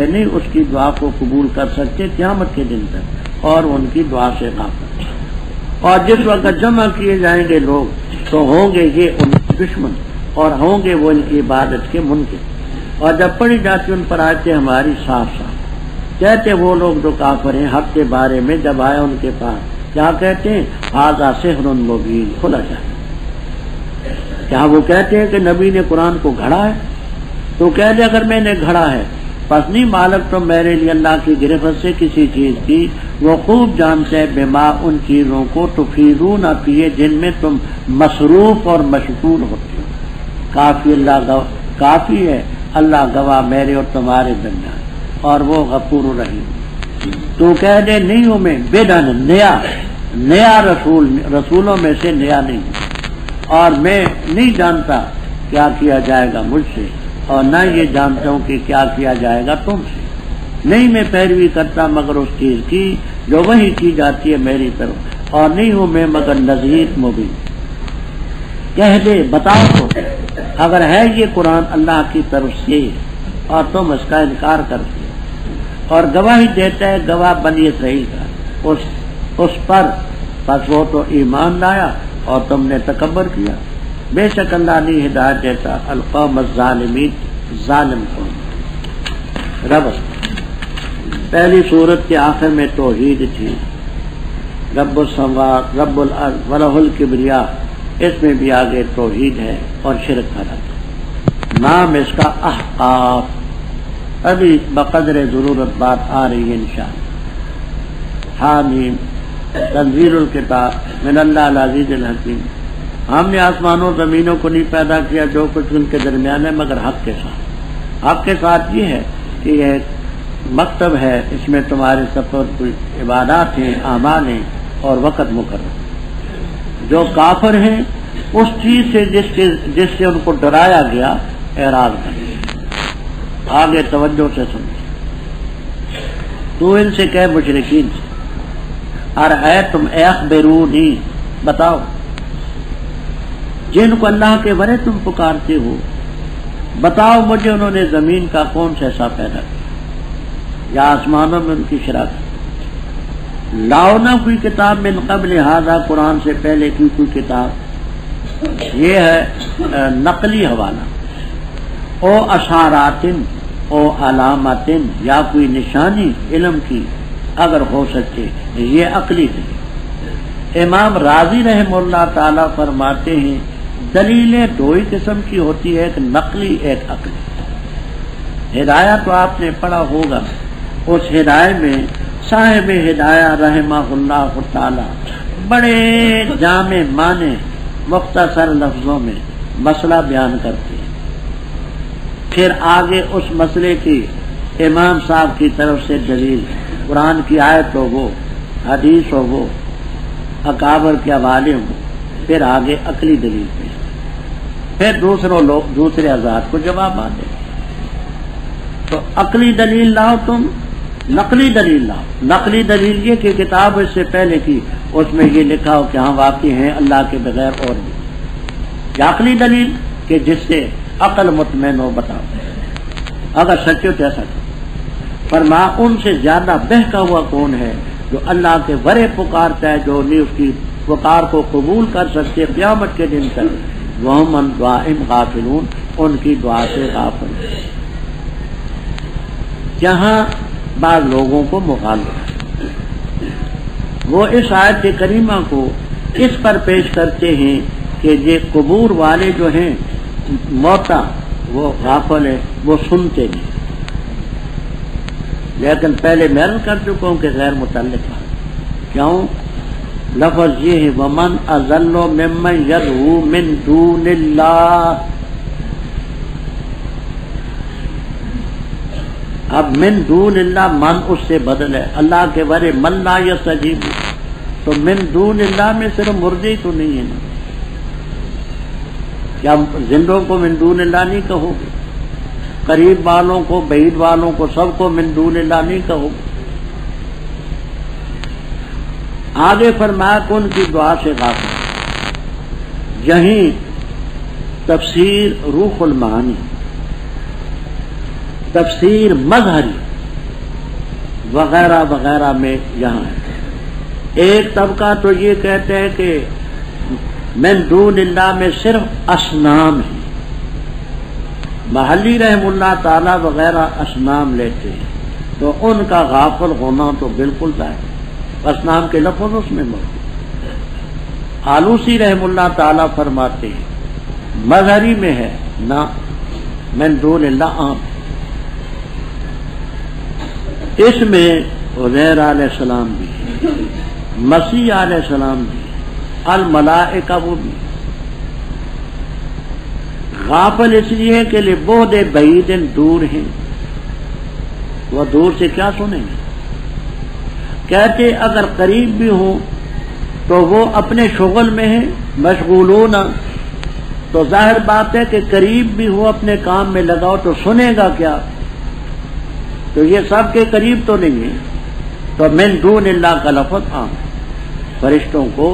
کہ نہیں اس کی دعا کو قبول کر سکتے قیامت کے دن تک، اور ان کی دعا سے غافل۔ اور جس وقت جمع کیے جائیں گے لوگ تو ہوں گے یہ ان کے دشمن اور ہوں گے وہ ان کی عبادت کے منکر۔ اور جب پڑھی جاتی ان پر آیتیں ہماری صاف صاف، کہتے وہ لوگ جو کافر ہیں حق کے بارے میں جب آئے ان کے پاس کیا کہتے ہیں؟ ھذا سحر مبین، کھلا جائے۔ کیا وہ کہتے ہیں کہ نبی نے قرآن کو گھڑا ہے؟ تو کہہ دے اگر میں نے گھڑا ہے پس نہیں مالک تم میرے لیے اللہ کی گرفت سے کسی چیز کی، وہ خوب جانتے ہیں بما ان چیزوں کو تفیضون فیہ جن میں تم مصروف اور مشغول ہوتے ہو۔ کافی اللہ کافی ہے اللہ گواہ میرے اور تمہارے درمیان، اور وہ غفور الرحیم۔ تو کہہ دے نہیں ہوں میں بدعن نیا رسولوں میں سے نیا نہیں ہوں، اور میں نہیں جانتا کیا کیا جائے گا مجھ سے، اور نہ یہ جانتا ہوں کہ کیا کیا جائے گا تم سے۔ نہیں میں پیروی کرتا مگر اس چیز کی جو وحی کی جاتی ہے میری طرف، اور نہیں ہوں میں مگر نذیر مبین۔ کہہ دے بتاؤ تو اگر ہے یہ قرآن اللہ کی طرف سے اور تم اس کا انکار کرتے اور گواہی دیتا ہے گواہ بنی اسرائیل کا اس پر، پس وہ تو ایمان لایا اور تم نے تکبر کیا۔ بے شک اللہ نہیں ہدایت دیتا القوم الظالمین، ظالم قوم۔ پہلی سورت کے آخر میں توحید تھی، رب السماوات رب الارض ولہ الکبریاء، اس میں بھی آگے توحید ہے اور شرک کا رد۔ نام اس کا احقاف، ابھی بقدر ضرورت بات آ رہی ہے انشاءاللہ۔ حامیم تنزیل الکتاب من اللہ العزیز الحکیم۔ ہم نے آسمانوں زمینوں کو نہیں پیدا کیا جو کچھ ان کے درمیان ہے مگر حق کے ساتھ۔ حق کے ساتھ یہ ہے کہ یہ مکتب ہے، اس میں تمہارے سفر کچھ عبادات ہیں، اعمال ہیں اور وقت مقرر۔ جو کافر ہیں اس چیز سے جس سے ان کو ڈرایا گیا اعراض کریں، آگے توجہ سے سمجھ۔ تو ان سے کہے مشرکین سے ارأیتم اخبرونی، بتاؤ جن کو اللہ کے ورے تم پکارتے ہو، بتاؤ مجھے انہوں نے زمین کا کون سا حصہ پیدا کیا یا آسمانوں میں ان کی شراکت؟ لاؤ نہ کوئی کتاب من قبل ھذا، قرآن سے پہلے کی کوئی کتاب، یہ ہے نقلی حوالہ، او اشاراتن او علاماتن، یا کوئی نشانی علم کی اگر ہو سکے، یہ عقلی دلیل۔ امام راضی رحمہ اللہ تعالی فرماتے ہیں دلیلیں دو ہی قسم کی ہوتی ہے، ایک نقلی ایک عقلی۔ ہدایہ تو آپ نے پڑھا ہوگا، اس ہدایہ میں صاحب ہدایہ رحمہ اللہ تعالی بڑے جامع معنی مختصر لفظوں میں مسئلہ بیان کرتے ہیں، پھر آگے اس مسئلے کی امام صاحب کی طرف سے دلیل، قرآن کی آیت ہو وہ، حدیث ہو وہ، اکابر کے حوالے ہوں، پھر آگے عقلی دلیل پہ، پھر دوسرے حضرات کو جواب آتے۔ تو عقلی دلیل لاؤ تم، نقلی دلیل لاؤ۔ نقلی دلیل یہ کہ کتاب اس سے پہلے کی اس میں یہ لکھا ہو کہ ہاں واقعی ہیں اللہ کے بغیر اور بھی۔ یا عقلی دلیل کہ جس سے عقل مطمئن ہو، بتاؤ اگر سچے تو ایسا کرو۔ فرما ان سے زیادہ بہکا ہوا کون ہے جو اللہ کے ورے پکارتا ہے، جو نہیں اس کی پکار کو قبول کر سکتے قیامت کے دن تک، وہم عن دعائہم غافلون، ان کی دعا سے غافل۔ جہاں بعض لوگوں کو مخالف ہے، وہ اس آیت کریمہ کو اس پر پیش کرتے ہیں کہ یہ قبور والے جو ہیں موتا وہ غافل ہے، وہ سنتے نہیں۔ لیکن پہلے میں عرض کر چکا ہوں کہ غیر متعلق ہے۔ کیوں؟ لفظ یہ ہے ومن اضل ممن یدعو من دون اللہ۔ اب من دون اللہ من اس سے بدل ہے، اللہ کے ورے من لا یستجیب، تو من دون اللہ میں صرف مردے تو نہیں ہے نا، کیا زندوں کو من دون اللہ نہیں کہو گے؟ قریب والوں کو، بعید والوں کو، سب کو من دون اللہ نہیں کہو گے؟ آگے فرمایا کہ ان کی دعا سے غافل۔ یہیں تفسیر روح المعانی، تفسیر مظہری وغیرہ وغیرہ میں یہاں ہے۔ ایک طبقہ تو یہ کہتے ہیں کہ من دون اللہ میں صرف اصنام ہیں، محلی رحم اللہ تعالی وغیرہ اصنام لیتے ہیں، تو ان کا غافل ہونا تو بالکل ظاہر، اصنام کے لفظ اس میں موجود۔ آلوسی رحم اللہ تعالی فرماتے ہیں مظہری میں ہے نہ، من دون اللہ عام۔ اس میں عزیر علیہ السلام بھی ہے، مسیح علیہ السلام بھی ہے، الملائکہ وہ بھی۔ غافل اس لیے کہ لبعد بعید دور ہیں، وہ دور سے کیا سنیں گے؟ کہتے اگر قریب بھی ہوں تو وہ اپنے شغل میں ہیں مشغولون، تو ظاہر بات ہے کہ قریب بھی ہو اپنے کام میں لگاؤ تو سنے گا کیا؟ تو یہ سب کے قریب تو نہیں ہے، تو من دون اللہ کا لفظ عام ہے، فرشتوں کو،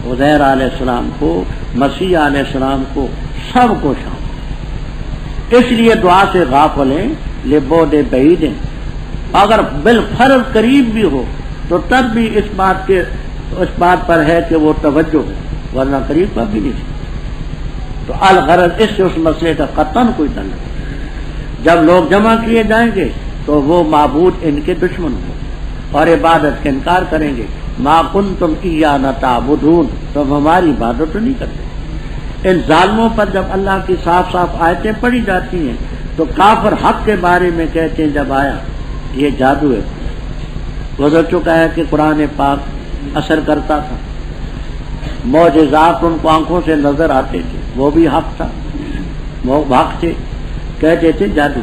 عزیر علیہ السلام کو، مسیح علیہ السلام کو، سب کو شامل۔ اس لیے دعا سے غافل ہیں لبعد بعید، اگر بالفرض قریب بھی ہو تو تب بھی اس بات پر ہے کہ وہ توجہ ہو، ورنہ قریب پر بھی نہیں۔ تو الغرض اس سے اس مسئلے کا قطعاً کوئی تعلق نہیں۔ جب لوگ جمع کیے جائیں گے تو وہ معبود ان کے دشمن ہوں اور عبادت کا انکار کریں گے، ما کنتم ایانا تعبدون، تم ہماری عبادت تو نہیں کرتے۔ ان ظالموں پر جب اللہ کی صاف صاف آیتیں پڑھی جاتی ہیں تو کافر حق کے بارے میں کہتے ہیں جب آیا یہ جادو ہے، گزر چکا ہے کہ قرآن پاک اثر کرتا تھا، معجزات ان کو آنکھوں سے نظر آتے تھے، وہ بھی حق تھا، وہ حق تھے، کہتے تھے جادو۔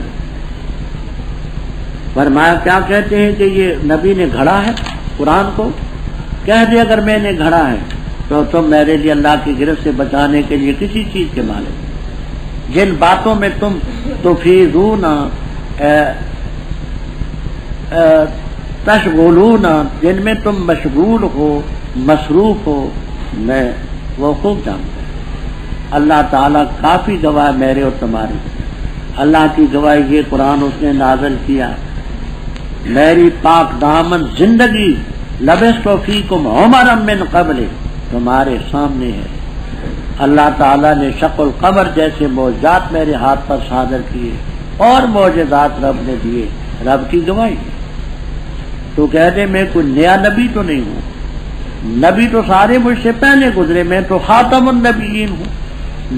فرمایا کیا کہتے ہیں کہ یہ نبی نے گھڑا ہے قرآن کو؟ کہہ دے اگر میں نے گھڑا ہے تو تم میرے لیے اللہ کی گرفت سے بچانے کے لیے کسی چیز کے مالک، جن باتوں میں تم تفیضون تشغلون، جن میں تم مشغول ہو مصروف ہو، میں وہ خوب جانتا ہوں۔ اللہ تعالیٰ کافی گواہ میرے اور تمہاری، اللہ کی گواہی یہ قرآن اس نے نازل کیا، میری پاک دامن زندگی لبثت فیکم عمرا من قبل، تمہارے سامنے ہے۔ اللہ تعالیٰ نے شق القمر جیسے معجزات میرے ہاتھ پر صادر کیے اور معجزات رب نے دیے، رب کی گواہی۔ تو کہہ دے میں کوئی نیا نبی تو نہیں ہوں، نبی تو سارے مجھ سے پہلے گزرے، میں تو خاتم النبیین ہوں،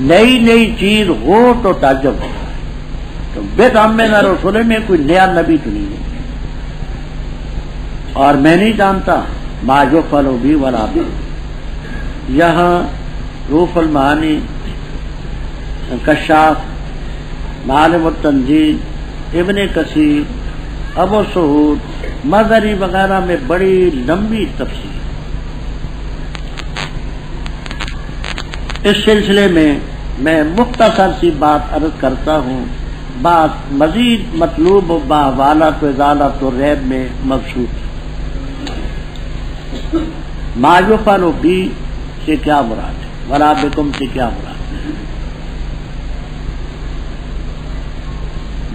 نئی نئی چیز ہو تو تعجب ہو، تو بدعا من الرسل میں کوئی نیا نبی تو نہیں ہے، اور میں نہیں جانتا ما یفعل بی ولا بکم۔ یہاں روح المعانی، کشاف، معالم التنزیل، ابن کثیر، ابو سعود، مظہری وغیرہ میں بڑی لمبی تفصیل۔ اس سلسلے میں میں مختصر سی بات عرض کرتا ہوں، بات مزید مطلوب و باحوالۃ و ازالۃ الریب میں مبسوط۔ ما یفعل بی سے کیا مراد ہے، ولا بکم سے کیا مراد ہے؟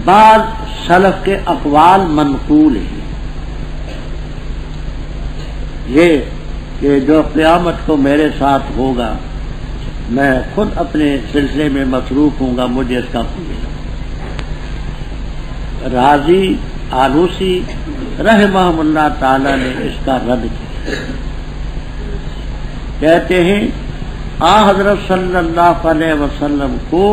بعض سلف کے اقوال منقول ہیں، یہ کہ جو قیامت کو میرے ساتھ ہوگا میں خود اپنے سلسلے میں مصروف ہوں گا، مجھے اس کا ملے۔ راضی آلوسی رحمہ اللہ تعالی نے اس کا رد کیا، کہتے ہیں حضرت صلی اللہ علیہ وسلم کو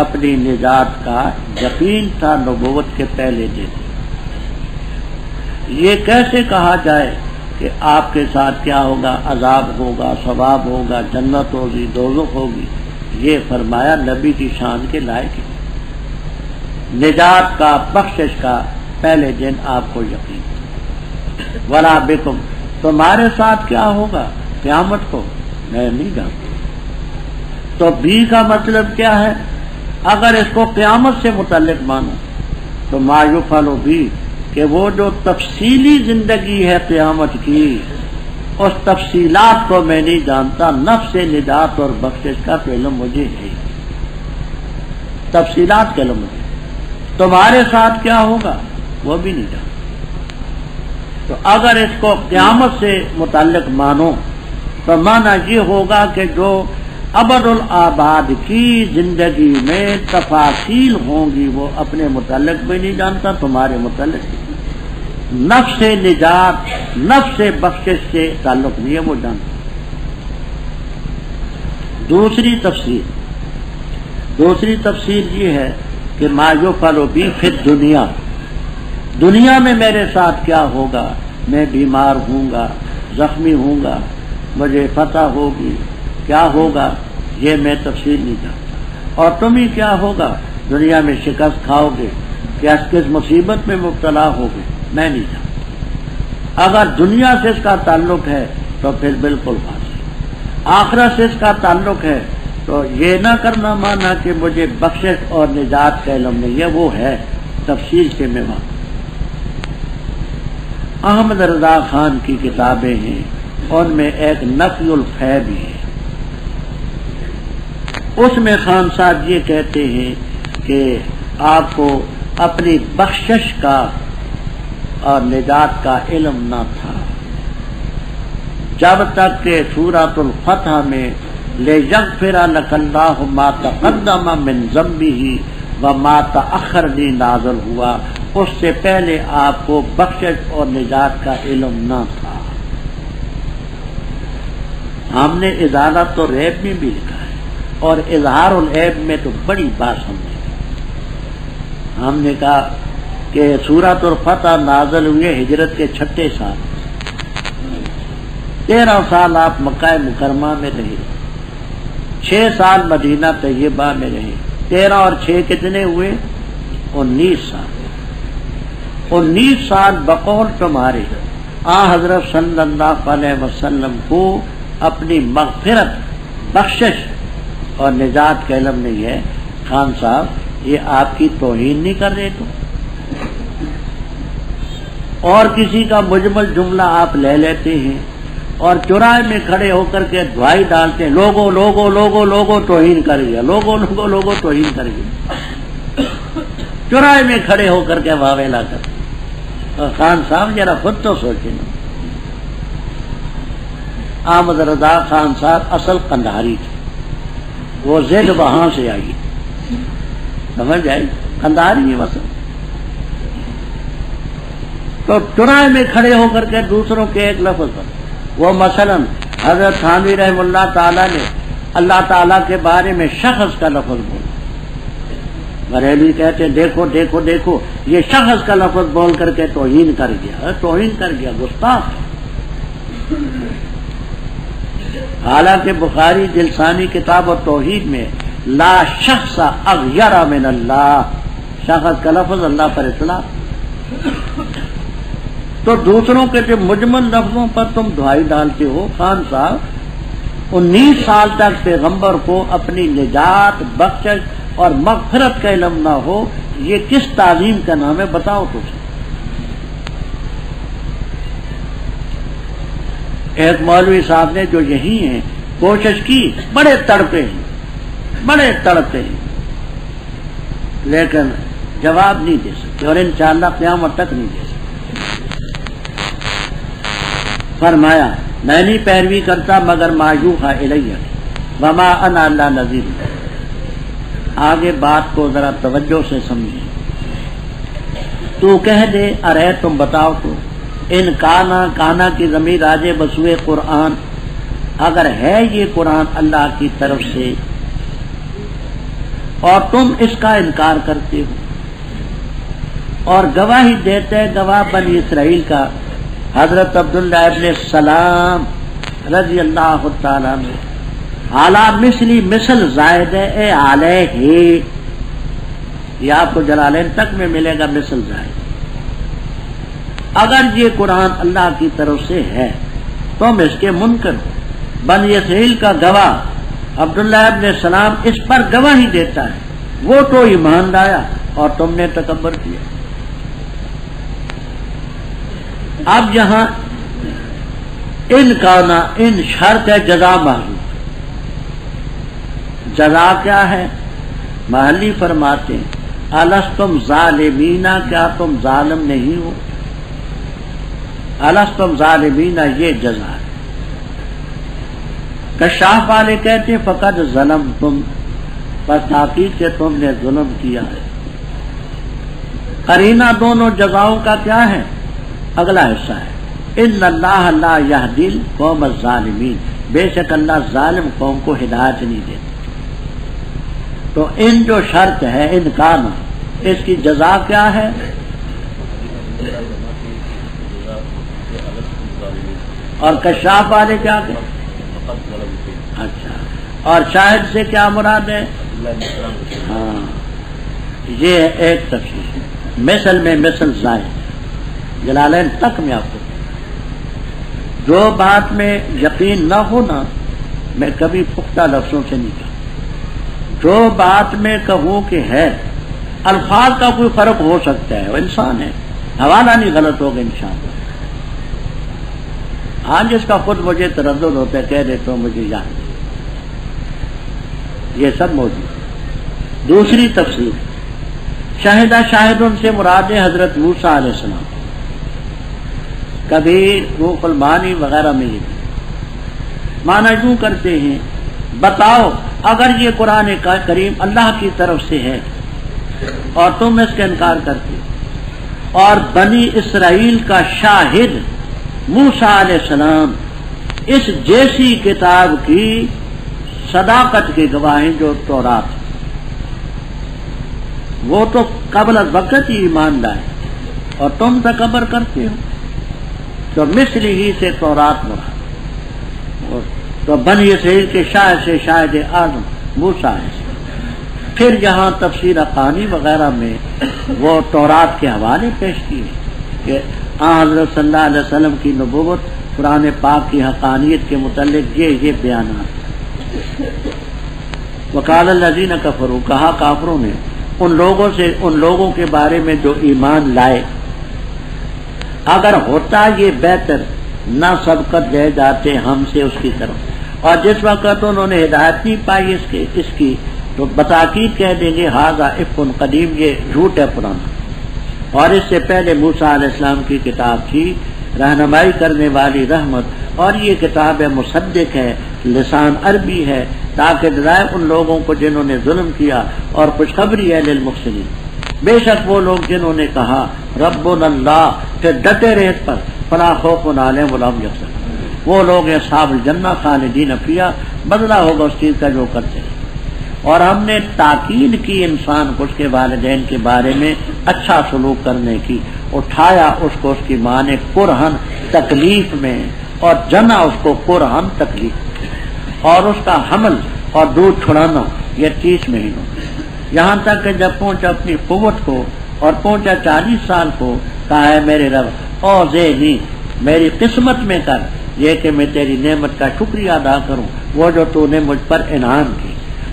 اپنی نجات کا یقین تھا نبوت کے پہلے دن۔ یہ کیسے کہا جائے کہ آپ کے ساتھ کیا ہوگا، عذاب ہوگا، ثواب ہوگا، جنت ہوگی، دوزخ ہوگی؟ یہ فرمایا نبی کی شان کے لائق ہے، نجات کا، بخشش کا پہلے دن آپ کو یقین۔ ولا بکم، تمہارے ساتھ کیا ہوگا قیامت کو میں نہیں جانتا۔ تو بی کا مطلب کیا ہے؟ اگر اس کو قیامت سے متعلق مانو تو ما یفعل بی، کہ وہ جو تفصیلی زندگی ہے قیامت کی، اس تفصیلات کو میں نہیں جانتا، نفس نجات اور بخشش کا تو علم مجھے ہے، تفصیلات کا علم مجھے۔ تمہارے ساتھ کیا ہوگا وہ بھی نہیں جانتا۔ تو اگر اس کو قیامت سے متعلق مانو تو مانا یہ ہوگا کہ جو ابد الآباد کی زندگی میں تفاصیل ہوں گی وہ اپنے متعلق بھی نہیں جانتا، تمہارے متعلق بھی۔ نفس نجات، نفس بخشش سے تعلق نہیں ہے وہ جانتا۔ دوسری تفسیر یہ ہے کہ ما یفعل بی فی الدنیا، دنیا میں میرے ساتھ کیا ہوگا، میں بیمار ہوں گا، زخمی ہوں گا، مجھے فتح ہوگی، کیا ہوگا یہ میں تفصیل نہیں جانتا۔ اور تم ہی کیا ہوگا، دنیا میں شکست کھاؤ گے، کس مصیبت میں مبتلا ہوگے، میں نہیں جانتا۔ اگر دنیا سے اس کا تعلق ہے تو پھر بالکل واضح، آخرت سے اس کا تعلق ہے تو یہ نہ کرنا مانا کہ مجھے بخشش اور نجات کا علم نہیں ہے، وہ ہے تفصیل سے میں واقف۔ احمد رضا خان کی کتابیں ہیں، ان میں ایک نفی الفی بھی ہے، اس میں خان صاحب یہ کہتے ہیں کہ آپ کو اپنی بخشش کا اور نجات کا علم نہ تھا جب تک کہ سورۃ الفتح میں لِیَغْفِرَ لَكَ اللَّهُ مَا تَقَدَّمَ مِنْ ذَنبِهِ وَمَا تَأَخَّرَ نازل ہوا، اس سے پہلے آپ کو بخشش اور نجات کا علم نہ تھا۔ ہم نے ازالت العیب میں بھی لکھا ہے، اور اظہار العیب میں تو بڑی بات ہم نے کہا کہ سورۃ الفتح نازل ہوئے ہجرت کے 6 سال، 13 سال آپ مکہ مکرمہ میں رہے، 6 سال مدینہ طیبہ میں رہے، 13 اور 6 کتنے ہوئے، 19 سال۔ 19 سال بقول تمہارے حضرت صلی اللہ علیہ وسلم کو اپنی مغفرت، بخشش اور نجات کا علم نہیں ہے۔ خان صاحب یہ آپ کی توہین نہیں کر رہے تو؟ اور کسی کا مجمل جملہ آپ لے لیتے ہیں اور چوراہے میں کھڑے ہو کر کے دعائی ڈالتے ہیں، لوگو لوگو لوگو لوگو توہین کر گیا، لوگو لوگو لوگو توہین کر گیا، چوراہے میں کھڑے ہو کر کے واویلا کر۔ اور خان صاحب ذرا خود تو سوچیں نا، احمد رضا خان صاحب اصل قندھاری تھے، وہ زد وہاں سے آئی، سمجھ آئی، قندھاری ہے وصل۔ تو چوراہے میں کھڑے ہو کر کے دوسروں کے ایک لفظ پر، وہ مثلا حضرت تھانوی رحم اللہ تعالیٰ نے اللہ تعالیٰ کے بارے میں شخص کا لفظ بولا، بریلوی کہتے ہیں دیکھو دیکھو دیکھو یہ شخص کا لفظ بول کر کے توہین کر گیا، توہین کر گیا، گستاخ۔ حالانکہ بخاری جلسانی کتاب و توحید میں لا شخص اغیر من اللہ، شخص کا لفظ اللہ پر اطلاق۔ تو دوسروں کے جو مجمل لفظوں پر تم دعائی ڈالتے ہو، خان صاحب 19 سال تک پیغمبر کو اپنی نجات، بخشش اور مغفرت کا علم نہ ہو، یہ کس تعلیم کا نام ہے بتاؤ تو۔ ایک مولوی صاحب نے جو یہی ہیں کوشش کی، بڑے تڑپے ہیں، لیکن جواب نہیں دے سکتے اور انشاءاللہ قیامت تک نہیں دے سکتے۔ فرمایا میں نہیں پیروی کرتا مگر ما یوحی الیہ وما انا الا نذیر۔ آگے بات کو ذرا توجہ سے سمجھیں۔ تو کہہ دے، ارے تم بتاؤ تو، ان کانا کی ضمیر راجے بسوئے قرآن، اگر ہے یہ قرآن اللہ کی طرف سے اور تم اس کا انکار کرتے ہو اور گواہی دیتے، گواہ بنی اسرائیل کا حضرت عبداللہ ابن السلام رضی اللہ تعالیٰ عنہ، اعلیٰ مثلی مثل زائد ہے علیہ، یہ آپ کو جلالین تک میں ملے گا مثل زائد۔ اگر یہ قرآن اللہ کی طرف سے ہے تم اس کے منکر ہو۔ بنی اسرائیل کا گواہ عبداللہ ابن السلام اس پر گواہی دیتا ہے، وہ تو ایمان لایا اور تم نے تکبر کیا۔ اب یہاں ان شرط ہے جزا محضوب، جزا کیا ہے؟ محلی فرماتے ہیں الستم ظالمین، کیا تم ظالم نہیں ہو؟ الستم ظالمین، یہ جزا ہے۔ کشاف والے کہتے ہیں فقط ظلمتم، بس تحقیق سے تم نے ظلم کیا ہے۔ قرینہ دونوں جزاؤں کا کیا ہے؟ اگلا حصہ ہے ان اللہ لا یہدی القوم الظالمین، بے شک اللہ ظالم قوم کو ہدایت نہیں دیتا۔ تو ان جو شرط ہے ان کا نا، اس کی جزا کیا ہے؟ اور کشاف والے کیا کہ اچھا، اور شاہد سے کیا مراد ہے؟ ہاں، یہ ایک تفصیل ہے۔ مثل میں مثل زائد، جلالین تک میں آپ کو جو بات میں یقین نہ ہونا میں کبھی پختہ لفظوں سے نہیں کہا، جو بات میں کہوں کہ ہے، الفاظ کا کوئی فرق ہو سکتا ہے، وہ انسان ہے، حوالہ نہیں غلط ہوگا انشاءاللہ۔ ہاں جس کا خود مجھے تردد ہوتا ہے کہہ دیتا ہوں مجھے یاد نہیں، یہ سب موجود ہے۔ دوسری تفسیر شاہدہ شاہدوں سے مراد حضرت موسیٰ علیہ السلام، کبھی روح المعانی وغیرہ میں یہ معنی یوں کرتے ہیں بتاؤ اگر یہ قرآن کریم اللہ کی طرف سے ہے اور تم اس کا انکار کرتے اور بنی اسرائیل کا شاہد موسیٰ علیہ السلام اس جیسی کتاب کی صداقت کی گواہیں جو تورات، وہ تو قبل وقت ہی ایمان لائے اور تم تکبر کرتے ہو، تو مثل ہی سے تورات مراد، تو بنی اسرائیل کے شاہد سے شاہد اعظم موسیٰ علیہ السلام۔ پھر یہاں تفسیر حقانی وغیرہ میں وہ تورات کے حوالے پیش کیے کہ حضرت صلی اللہ علیہ وسلم کی نبوت، قرآن پاک کی حقانیت کے متعلق یہ بیانات۔ وقال الذین کفروا، کہا کافروں نے ان لوگوں کے بارے میں جو ایمان لائے، اگر ہوتا یہ بہتر نہ سبقت لے جاتے ہم سے اس کی طرف، اور جس وقت انہوں نے ہدایت نہیں پائی اس کی تو بتاکید کہہ دیں گے ھذا افک قدیم، یہ جھوٹ ہے پرانا، اور اس سے پہلے موسیٰ علیہ السلام کی کتاب تھی رہنمائی کرنے والی رحمت، اور یہ کتاب مصدق ہے، لسان عربی ہے، تاکہ ڈرائے ان لوگوں کو جنہوں نے ظلم کیا، اور خوشخبری ہے للمحسنین۔ بے شک وہ لوگ جنہوں نے کہا ربنا اللہ، پھر ڈٹے رہے اس پر، فلا خوف علیہم ولا هم یحزنون، وہ لوگ اصحاب الجنہ خالدین فیہا، بدلہ ہوگا اس چیز کا جو کرتے ہیں۔ اور ہم نے تاکید کی انسان کو اس کے والدین کے بارے میں اچھا سلوک کرنے کی، اٹھایا اس کو اس کی ماں نے کرہن تکلیف میں، اور جنا اس کو کرہن تکلیف، اور اس کا حمل اور دودھ چھڑانا یہ 30 مہینوں، یہاں تک کہ جب پہنچا اپنی قوت کو اور پہنچا 40 سال کو، کہا ہے میرے رب اوزعنی، میری قسمت میں کر یہ کہ میں تیری نعمت کا شکریہ ادا کروں، وہ جو تو نے مجھ پر انعام کی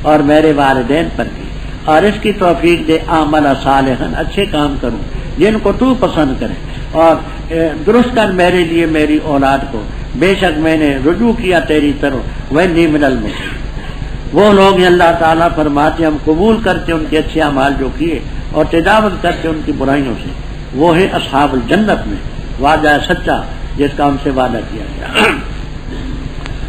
اور میرے والدین پر کی، اور اس کی توفیق دے اعمل صالحا، اچھے کام کروں جن کو تو پسند کرے، اور درست کر میرے لیے میری اولاد کو، بے شک میں نے رجوع کیا تیری طرف، وانی من المسلمین۔ وہ لوگ اللہ تعالیٰ فرماتے ہم قبول کرتے ان کے اچھے اعمال جو کیے اور تجاوز کرتے ان کی برائیوں سے، وہ ہے اصحاب الجنت میں وعدہ سچا جس کا ان سے وعدہ کیا گیا۔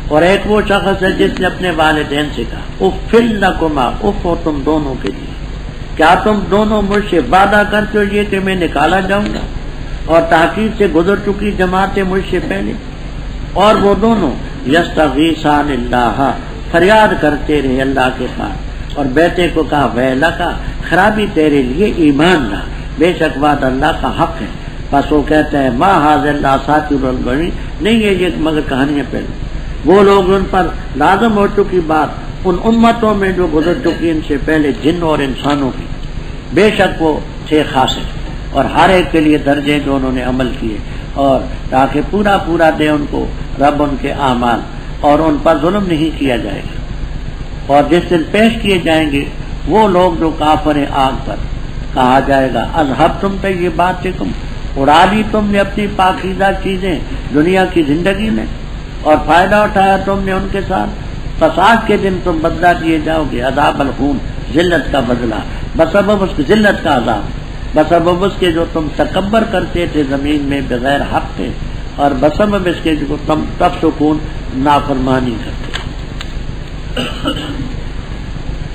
اور ایک وہ شخص ہے جس نے اپنے والدین سے کہا اف لکما، اف ہو تم دونوں کے لیے، کیا تم دونوں مجھ سے وعدہ کرتے ہو یہ کہ میں نکالا جاؤں گا، اور تحقیق سے گزر چکی جماعتیں مجھ سے پہلے، اور وہ دونوں یستغیثان اللہ، فریاد کرتے رہے اللہ کے پاس، اور بیٹے کو کہا ویلکا، خرابی تیرے لیے، ایمان لا، بے شک وعد اللہ کا حق ہے۔ بس وہ کہتا ہے ما ھذا الا اساطیر الاولین، نہیں ہے یہ مگر کہانیاں پہلے۔ وہ لوگ ان پر لازم ہو چکی بات ان امتوں میں جو گزر چکی ان سے پہلے، جنوں اور انسانوں کی، بے شک وہ تھے خاصے، اور ہر ایک کے لیے درجے جو انہوں نے عمل کیے، اور تاکہ پورا پورا دے ان کو رب ان کے اعمال، اور ان پر ظلم نہیں کیا جائے گا۔ اور جس دن پیش کیے جائیں گے وہ لوگ جو کافر ہیں آگ پر، کہا جائے گا اذھبتم طیباتکم، اڑا لی تم نے اپنی پاکیزہ چیزیں دنیا کی زندگی میں، اور فائدہ اٹھایا تم نے ان کے ساتھ، پس آج کے دن تم بدلہ دیے جاؤ گے، عذاب الخون، ذلت کا بدلہ، بسبب اس کی ذلت کا عذاب، بسبب اس کے جو تم تکبر کرتے تھے زمین میں بغیر حق کے، اور بسبب اس کے جو تب سکون نافرمانی کرتے.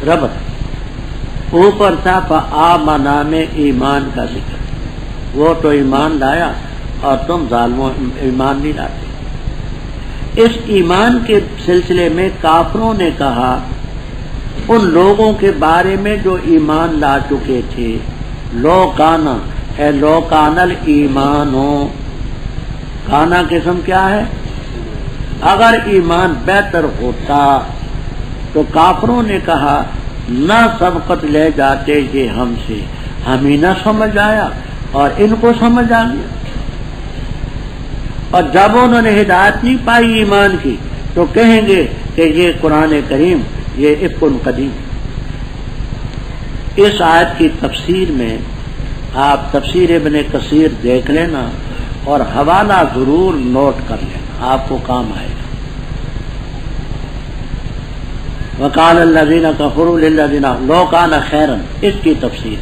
ربط اوپر تھا فآمنا میں ایمان کا ذکر، وہ تو ایمان لایا اور تم ظالموں ایمان نہیں لاتے. اس ایمان کے سلسلے میں کافروں نے کہا ان لوگوں کے بارے میں جو ایمان لا چکے تھے، لو کانا اے لو کانل ایمانو، کانا قسم کیا ہے؟ اگر ایمان بہتر ہوتا تو کافروں نے کہا نہ سبقت لے جاتے یہ ہم سے، ہم ہی نہ سمجھ آیا اور ان کو سمجھ آ گیا. اور جب انہوں نے ہدایت نہیں پائی ایمان کی تو کہیں گے کہ یہ قرآن کریم یہ افق قدیم. اس آیت کی تفسیر میں آپ تفسیر ابن کثیر دیکھ لینا اور حوالہ ضرور نوٹ کر لینا، آپ کو کام آئے گا. وقال الذین کفروا للذین لو کان خیرا، اس کی تفسیر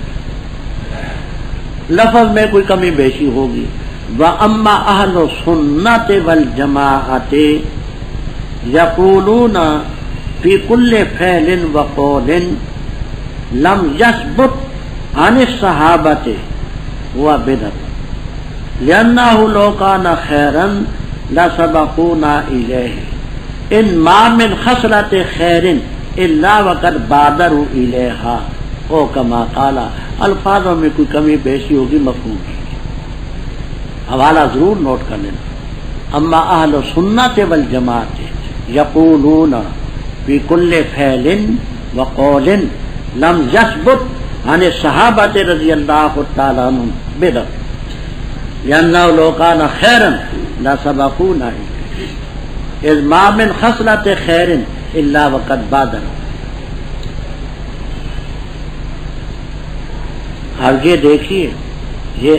لفظ میں کوئی کمی بیشی ہوگی. وَأَمَّا أَهْلُ السُّنَّةِ وَالْجَمَاعَةِ يَقُولُونَ فِي كُلِّ فِعْلٍ وَقَوْلٍ لَمْ يَثْبُتْ عَنِ الصَّحَابَةِ هُوَ بِدْعَةٌ لِأَنَّهُ لَوْ كَانَ خَيْرًا لَسَبَقُونَا إِلَيْهِ إِنْ مَا مِنْ خَصْلَةِ خَيْرٍ إِلَّا وَقَدْ بَادَرُوا إِلَيْهَا او کما قال. الفاظوں میں کوئی کمی بیشی ہوگی، مفہوم کی حوالہ ضرور نوٹ کر لینا. اما اہل سنت والجماعت یقولون فی کل فعل وقول لم یثبت عن الصحابۃ رضی اللہ تعالی عنہم بدعۃ لأنہ لو کان خیرا لسبقونا اذ ما من خصلۃ خیر الا وقد بادر. اب یہ دیکھیے، یہ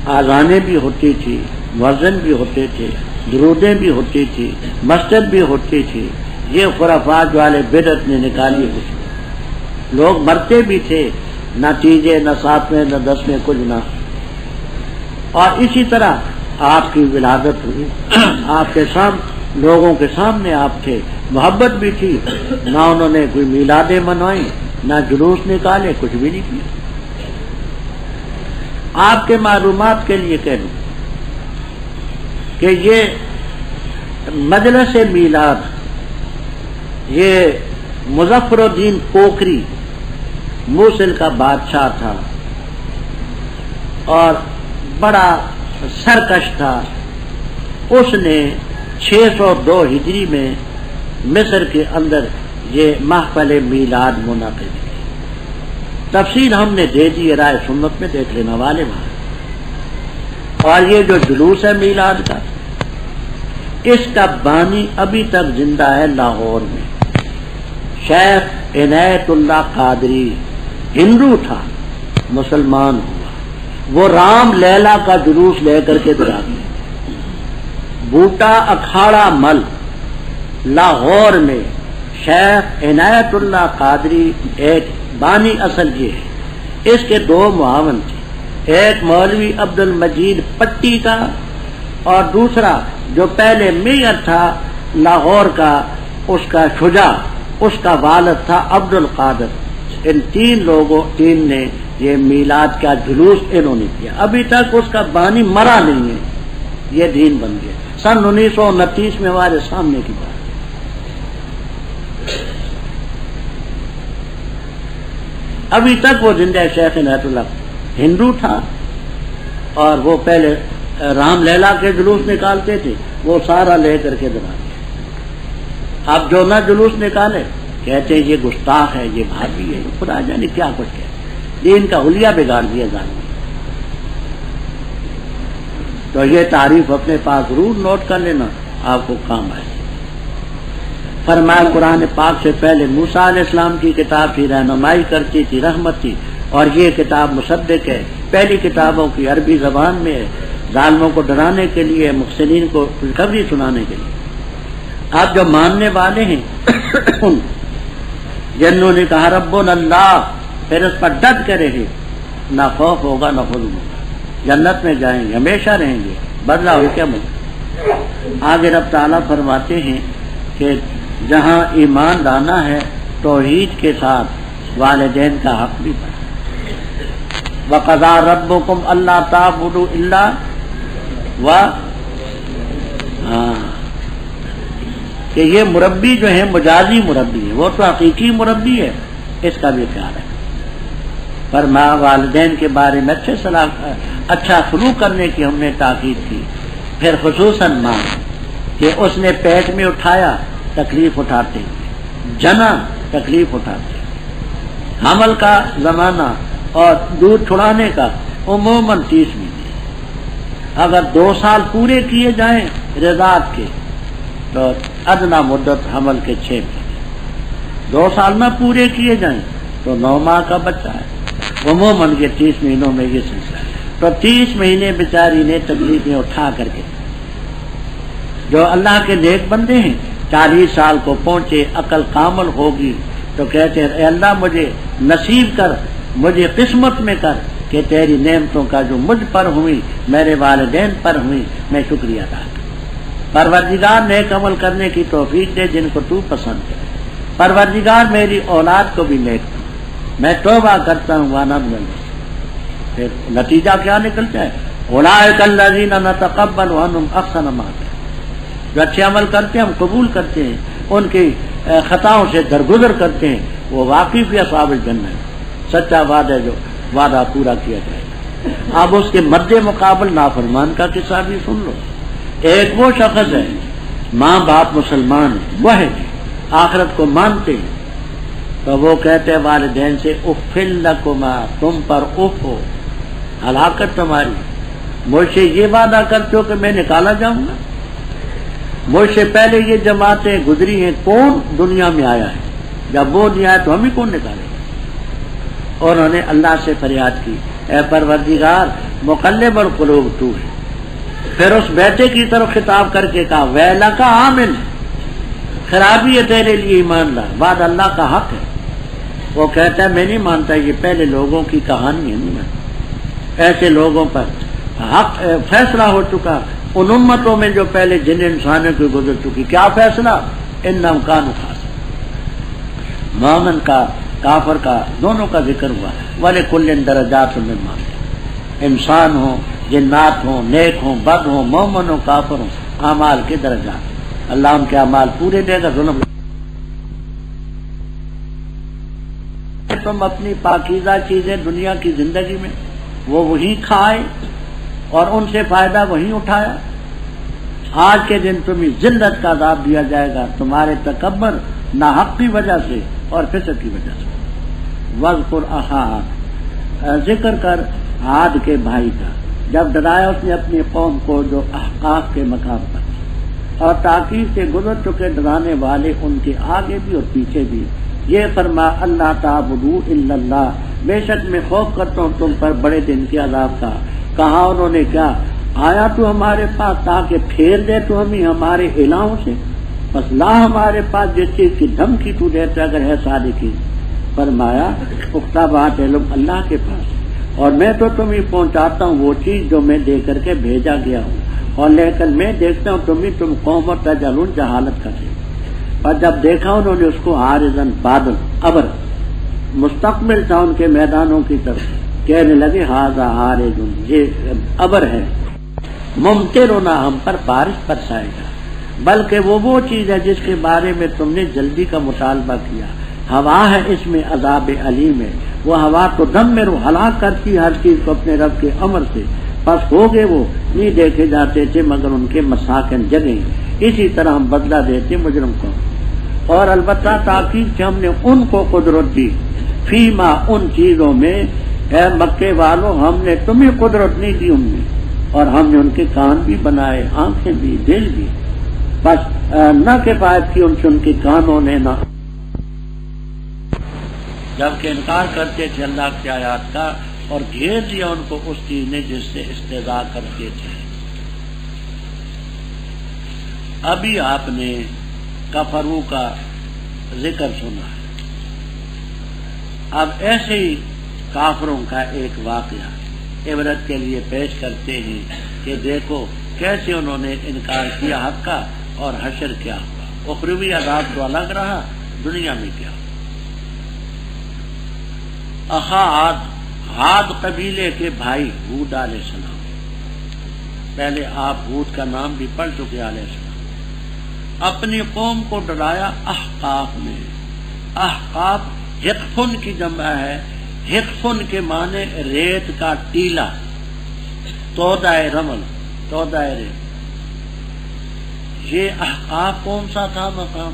آذانیں بھی ہوتی تھی، مؤذن بھی ہوتے تھے، درودیں بھی ہوتی تھی، مسجد بھی ہوتی تھی. یہ خرافات والے بدعت نے نکالی ہوئی. لوگ مرتے بھی تھے، نہ تیجے نہ ساتویں نہ دسویں کچھ نہ. اور اسی طرح آپ کی ولادت ہوئی، آپ کے سامنے لوگوں کے سامنے آپ تھے، محبت بھی تھی، نہ انہوں نے کوئی میلادیں منوائی نہ جلوس نکالے، کچھ بھی نہیں کیا. آپ کے معلومات کے لیے کہہ دوں کہ یہ مجلس میلاد، یہ مظفر الدین کوکری موصل کا بادشاہ تھا اور بڑا سرکش تھا. اس نے 602 ہجری میں مصر کے اندر یہ محفل میلاد منعقد کی. تفصیل ہم نے دے دی، رائے سنت میں دیکھ لینا والے بھائی. اور یہ جو جلوس ہے میلاد کا، اس کا بانی ابھی تک زندہ ہے لاہور میں. شیخ عنایت اللہ قادری ہندو تھا، مسلمان ہوا، وہ رام لیلا کا جلوس لے کر کے درا گئے. بوٹا اکھاڑا مل لاہور میں شیخ عنایت اللہ قادری ایک بانی اصل یہ ہے. اس کے 2 معاون تھے، ایک مولوی عبد المجید پٹی کا اور دوسرا جو پہلے میئر تھا لاہور کا، اس کا شجاع، اس کا والد تھا عبد القادر. ان 3 نے یہ میلاد کا جلوس انہوں نے کیا. ابھی تک اس کا بانی مرا نہیں ہے، یہ دین بن گیا. سن 1929 میں ہمارے سامنے کی بات. ابھی تک وہ زندہ شیخ عنایت اللہ ہندو تھا اور وہ پہلے رام لیلا کے جلوس نکالتے تھے، وہ سارا لے کر کے دلا. اب جو نہ جلوس نکالے کہتے ہیں یہ گستاخ ہے، یہ بھاگی ہے، خدا جانے کیا کچھ کہتے. دین کا حلیہ بگاڑ دیا ظالم. تو یہ تعریف اپنے پاس ضرور نوٹ کر لینا، آپ کو کام آئے. فرمایا قرآن پاک سے پہلے موسیٰ علیہ السلام کی کتاب تھی، رہنمائی کرتی تھی، رحمت تھی، اور یہ کتاب مصدق ہے. پہلی کتابوں کی عربی زبان میں ہے، ظالموں کو ڈرانے کے لیے، محسنین کو خوشخبری سنانے کے لیے. آپ جو ماننے والے ہیں جنہوں نے کہا ربنا اللہ، پھر اس پر ڈٹ کے رہے، نہ خوف ہوگا نہ حزن ہوگا، جنت میں جائیں گے، ہمیشہ رہیں گے، بدلہ ہو کیا ملتا. آگے رب تعالیٰ فرماتے ہیں کہ جہاں ایمان لانا ہے توحید کے ساتھ والدین کا حق بھی بنا. وَقَضَىٰ رَبُّكُمْ أَلَّا تَعْبُدُوا إِلَّا کہ یہ مربی جو ہے مجازی مربی ہے، وہ تو حقیقی مربی ہے، اس کا بھی خیال ہے. پر ماں والدین کے بارے میں اچھا سلوک کرنے کی ہم نے تاکید کی. پھر خصوصاً ماں کہ اس نے پیٹ میں اٹھایا تکلیف اٹھاتے، جنا تکلیف اٹھاتے، حمل کا زمانہ اور دودھ چھڑانے کا عموماً 30 مہینے. اگر 2 سال پورے کیے جائیں رضاعت کے تو ادنا مدت حمل کے 6 مہینے. 2 سال نہ پورے کیے جائیں تو 9 ماہ کا بچہ ہے. عموماً یہ 30 مہینوں میں یہ سلسلہ ہے. تو 30 مہینے بیچاری نے تکلیفیں اٹھا کر کے، جو اللہ کے نیک بندے ہیں 40 سال کو پہنچے عقل کامل ہوگی تو کہتے ہیں اے اللہ مجھے نصیب کر، مجھے قسمت میں کر کہ تیری نعمتوں کا جو مجھ پر ہوئی میرے والدین پر ہوئی میں شکریہ ادا کروں. پروردگار نیک عمل کرنے کی توفیق دے جن کو تو پسند ہے. پروردگار میری اولاد کو بھی نیک دے. میں توبہ کرتا ہوں وانا من. پھر نتیجہ کیا نکلتا ہے؟ اولئک الذین نتقبل عنہم احسن ما کانوا. جو اچھے عمل کرتے ہیں ہم قبول کرتے ہیں، ان کی خطاؤں سے درگزر کرتے ہیں، وہ واقف ہے اصحاب الجنہ. سچا وعدہ جو وعدہ پورا کیا جائے گا. اب اس کے مد مقابل نافرمان کا قصہ بھی سن لو. ایک وہ شخص ہے ماں باپ مسلمان وہ ہے آخرت کو مانتے ہیں تو وہ کہتے ہیں والدین سے اف لکما، تم پر اف ہو، ہلاکت تمہاری. مجھ سے یہ وعدہ کرتے ہو کہ میں نکالا جاؤں گا. مجھ سے پہلے یہ جماعتیں گزری ہیں، کون دنیا میں آیا ہے؟ جب وہ نہیں آیا تو ہم ہی کون نکالے گا؟ اور انہوں نے اللہ سے فریاد کی اے پروردگار مقلب القلوب تو ہے. پھر اس بیٹے کی طرف خطاب کر کے کہا ویلک آمن، خرابی ہے تیرے لیے ایمان لا، بعد اللہ کا حق ہے. وہ کہتا ہے میں نہیں مانتا، یہ پہلے لوگوں کی کہانی ہے، نہیں مانتا. ایسے لوگوں پر حق فیصلہ ہو چکا ان امتوں میں جو پہلے جن انسانوں کی گزر چکی. کیا فیصلہ؟ انہم کانوا خاسرین. مومن کا کافر کا دونوں کا ذکر ہوا. وَلِكُلٍّ دَرَجَاتٌ مِّمَّا عَمِلُوا. انسان ہوں، جنات ہوں، نیک ہوں، بد ہوں، مومن ہوں، کافر ہوں، اعمال کے درجات. اللہ ان کے اعمال پورے دے گا. ظلم تم اپنی پاکیزہ چیزیں دنیا کی زندگی میں وہ وہی کھائے اور ان سے فائدہ وہی اٹھایا. آج کے دن تمہیں ذلت کا عذاب دیا جائے گا تمہارے تکبر، ناحق کی وجہ سے اور فسق کی وجہ سے. وَاذْكُرْ أَخَا عَادٍ، ذکر کر عاد کے بھائی کا، جب ڈرایا اس نے اپنی قوم کو جو احقاف کے مقام پر اور تاکید سے گزر چکے ڈرانے والے ان کے آگے بھی اور پیچھے بھی. یہ فرما اللہ تعبدوا الا اللہ، بے شک میں خوف کرتا ہوں تم پر بڑے دن کے عذاب کا. کہا انہوں نے کیا آیا تو ہمارے پاس تاکہ پھیر دے تو ہمیں ہمارے الہوں سے، بس لا ہمارے پاس جس چیز کی دھمکی تو دیتا اگر ہے صادقی. فرمایا پختہ بات علم اللہ کے پاس، اور میں تو تمہیں پہنچاتا ہوں وہ چیز جو میں دے کر کے بھیجا گیا ہوں، اور لیکن میں دیکھتا ہوں تم قوم اور تجہلون جہالت کرتے. اور جب دیکھا انہوں نے اس کو عارضاً بادل ابر مستقبل تھا ان کے میدانوں کی طرف، کہنے لگے ھذا عارض، یہ ابر ہے ممطرنا، ہم پر بارش برسائے گا. بلکہ وہ چیز ہے جس کے بارے میں تم نے جلدی کا مطالبہ کیا. ہوا ہے اس میں عذاب علیم ہے. وہ ہوا تو دمر ہلاک کرتی ہر چیز کو اپنے رب کے امر سے. پس ہو گئے وہ نہیں دیکھے جاتے تھے مگر ان کے مساکن جگہیں. اسی طرح ہم بدلہ دیتے مجرم کو. اور البتہ تاکید سے ہم نے ان کو قدرت دی فیما ان چیزوں میں، اے مکے والوں ہم نے تمہیں قدرت نہیں دی ان میں، اور ہم نے ان کے کان بھی بنائے، آنکھیں بھی، دل بھی. بس نہ کفایت کی ان سے ان کے کانوں نے نہ، جبکہ انکار کرتے تھے اللہ کی آیات کا اور گھیر دیا ان کو اس چیز نے جس سے استہزاء کرتے تھے. ابھی آپ نے کفرو کا ذکر سنا ہے. اب ایسے ہی کافروں کا ایک واقعہ عبرت کے لیے پیش کرتے ہیں کہ دیکھو کیسے انہوں نے انکار کیا حق کا اور حشر کیا ہوا، اخروی عذاب تو الگ رہا، دنیا میں کیا ہوا۔ اخا عاد قبیلے کے بھائی ہود علیہ السلام، پہلے آپ ہود کا نام بھی پڑھ چکے علیہ السلام، اپنی قوم کو ڈرایا احقاف میں۔ احقاف حقفن کی جمع ہے، حقفن کے معنی ریت کا ٹیلا، تودہ رمل، تودہ ریت۔ یہ احقاف کون سا تھا مقام؟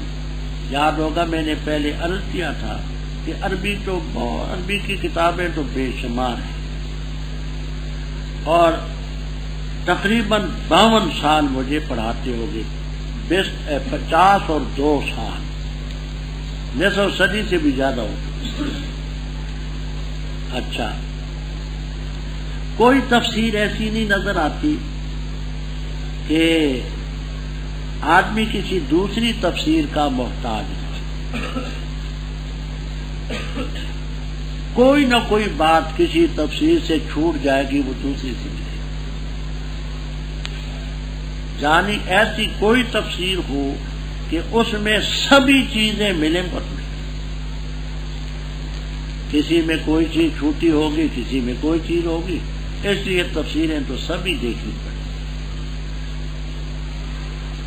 یاد ہوگا میں نے پہلے عرض کیا تھا کہ عربی کی کتابیں تو بے شمار ہیں، اور تقریباً 52 سال مجھے پڑھاتے ہوگے، 50 اور 2 سال، نصف صدی سے بھی زیادہ ہوگا۔ اچھا، کوئی تفسیر ایسی نہیں نظر آتی کہ آدمی کسی دوسری تفسیر کا محتاج ہے، کوئی نہ کوئی بات کسی تفسیر سے چھوٹ جائے گی، وہ دوسری سے ملے گی، یعنی ایسی کوئی تفسیر ہو کہ اس میں سبھی چیزیں ملیں بس، کسی میں کوئی چیز چھوٹی ہوگی، کسی میں کوئی چیز ہوگی، اس لیے تفسیریں تو سبھی دیکھنی پڑیں۔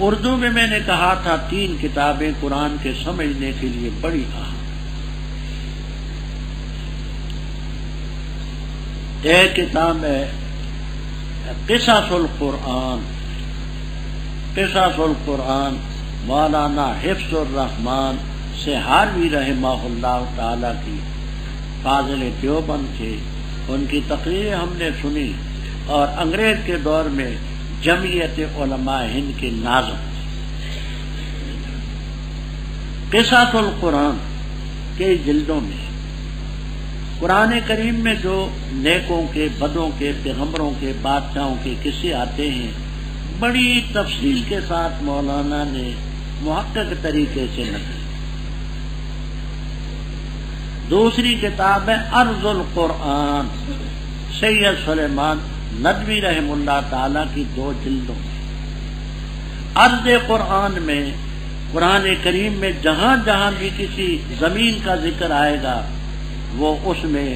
اردو میں نے کہا تھا 3 کتابیں قرآن کے سمجھنے کے لیے بڑی اہم۔ ایک کتاب ہے قصص القرآن، قصص القرآن، مولانا حفظ الرحمان سہاروی رحمہ اللہ تعالی کی، فاضل دیوبند تھے، ان کی تقریریں ہم نے سنی، اور انگریز کے دور میں جمعیت علماء ہند کے ناظم۔ قصص القرآن کے جلدوں میں قرآن کریم میں جو نیکوں کے، بدوں کے، پیغمبروں کے، بادشاہوں کے قصے آتے ہیں، بڑی تفصیل کے ساتھ مولانا نے محقق طریقے سے نقل۔ دوسری کتاب ہے ارض القرآن، سید سلیمان ندوی رحم اللہ تعالی کی 2 جلدوں میں۔ ارض قرآن میں قرآن کریم میں جہاں جہاں بھی کسی زمین کا ذکر آئے گا، وہ اس میں